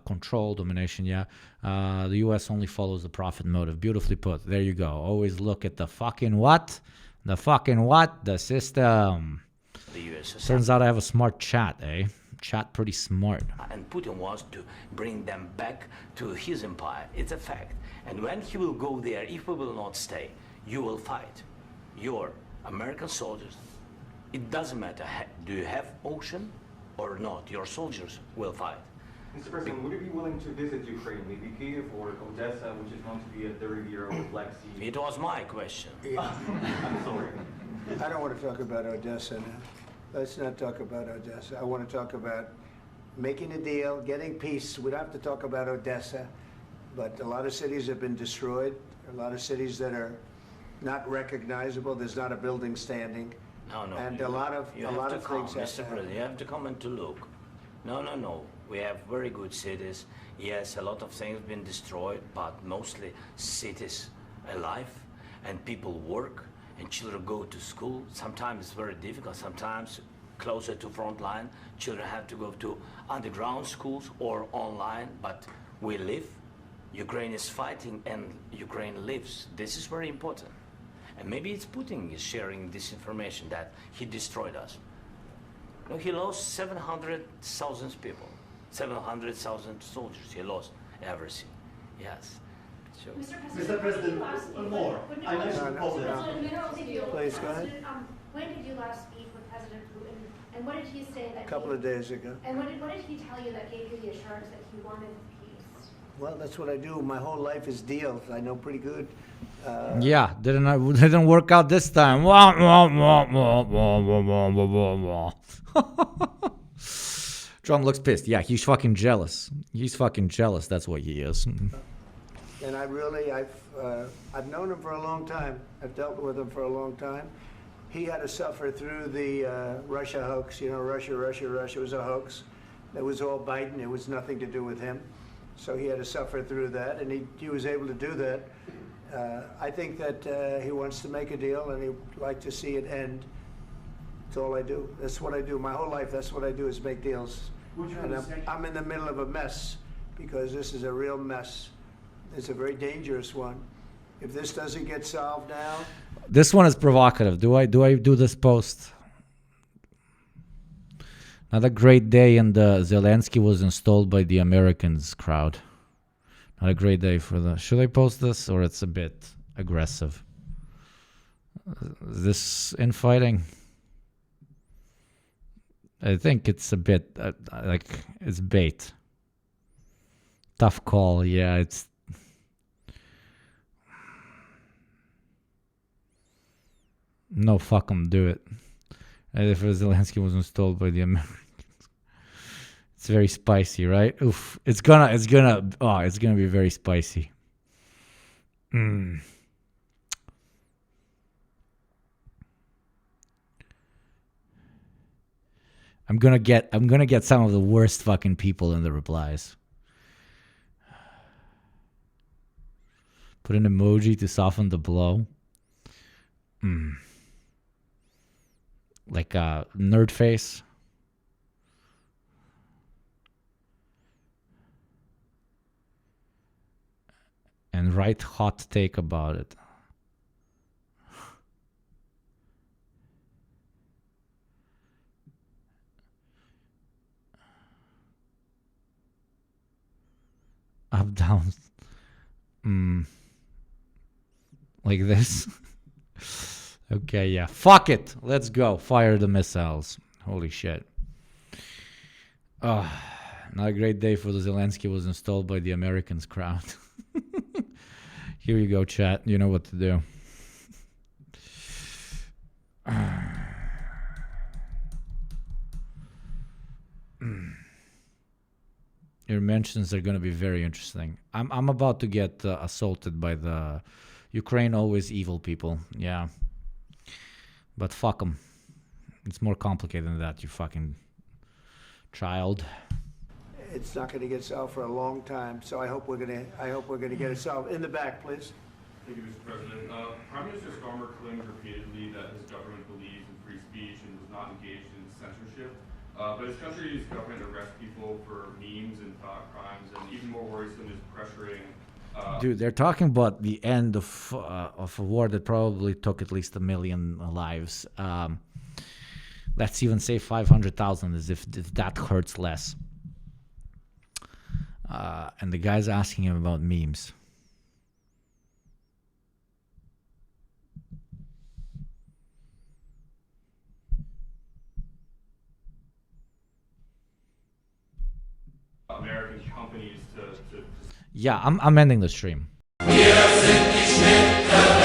control, domination, yeah. The U.S. only follows the profit motive. Beautifully put. There you go. Always look at the fucking what? The fucking what? The system. The USSR. Turns out I have a smart chat, eh? Chat pretty smart. And Putin wants to bring them back to his empire. It's a fact. And when he will go there, if we will not stay, you will fight. Your American soldiers, it doesn't matter, do you have ocean or not, your soldiers will fight. Mr. President, would you be willing to visit Ukraine, maybe Kiev or Odessa, which is known to be a 30-year-old Black Sea? It was my question. I'm sorry. I don't want to talk about Odessa now. Let's not talk about Odessa. I want to talk about making a deal, getting peace. We don't have to talk about Odessa, but a lot of cities have been destroyed. A lot of cities that are not recognizable. There's not a building standing. No, and a lot of things. Mr. President, you have to come and to look. No. We have very good cities. Yes, a lot of things have been destroyed, but mostly cities alive, and people work, and children go to school. Sometimes it's very difficult. Sometimes closer to front line, children have to go to underground schools or online, but we live. Ukraine is fighting and Ukraine lives. This is very important. And maybe it's Putin is sharing this information that he destroyed us. No, he lost 700,000 people, 700,000 soldiers. He lost everything. Yes. So. Mr. President, one more. I mentioned Poland. Please, go ahead. When did you last speak with President Putin, and what did he say that? A couple of days ago. And what did he tell you that gave you the assurance that he wanted peace? Well, that's what I do. My whole life is deals. I know pretty good. Yeah, didn't work out this time. Trump looks pissed. Yeah, he's fucking jealous. He's fucking jealous. That's what he is. And I've known him for a long time. I've dealt with him for a long time. He had to suffer through the Russia hoax. You know, Russia was a hoax. It was all Biden. It was nothing to do with him. So he had to suffer through that, and he was able to do that. I think that he wants to make a deal, and he'd like to see it end. That's all I do. That's what I do. My whole life, that's what I do, is make deals. And I'm in the middle of a mess, because this is a real mess. It's a very dangerous one. If this doesn't get solved now... This one is provocative. Do I do this post? Not a great day, and Zelensky was installed by the Americans crowd. Not a great day for the... Should I post this, or it's a bit aggressive? Is this infighting? I think it's a bit it's bait. Tough call. Yeah, it's... No, fuck him, do it. If Zelensky was installed by the Americans. It's very spicy, right? Oof. It's gonna be very spicy. I'm gonna get some of the worst fucking people in the replies. Put an emoji to soften the blow. Like a nerd face. And write hot take about it. Up, down. Like this. Okay, yeah. Fuck it. Let's go. Fire the missiles. Holy shit. Not a great day for the Zelensky was installed by the Americans crowd. Here you go, chat. You know what to do. Your mentions are going to be very interesting. I'm about to get assaulted by the Ukraine always evil people. Yeah. But fuck them. It's more complicated than that, you fucking child. it's not going to get solved for a long time. So I hope we're going to get it solved. In the back, please. Thank you, Mr. President. Prime Minister Starmer claimed repeatedly that his government believes in free speech and was not engaged in censorship. But his country's government arrests people for memes and thought crimes, and even more worrisome is pressuring. Dude, they're talking about the end of a war that probably took at least 1 million lives. Let's even say 500,000, as if that hurts less. And the guy's asking him about memes. American companies to Yeah, I'm ending the stream. Wir sind die Schnitter.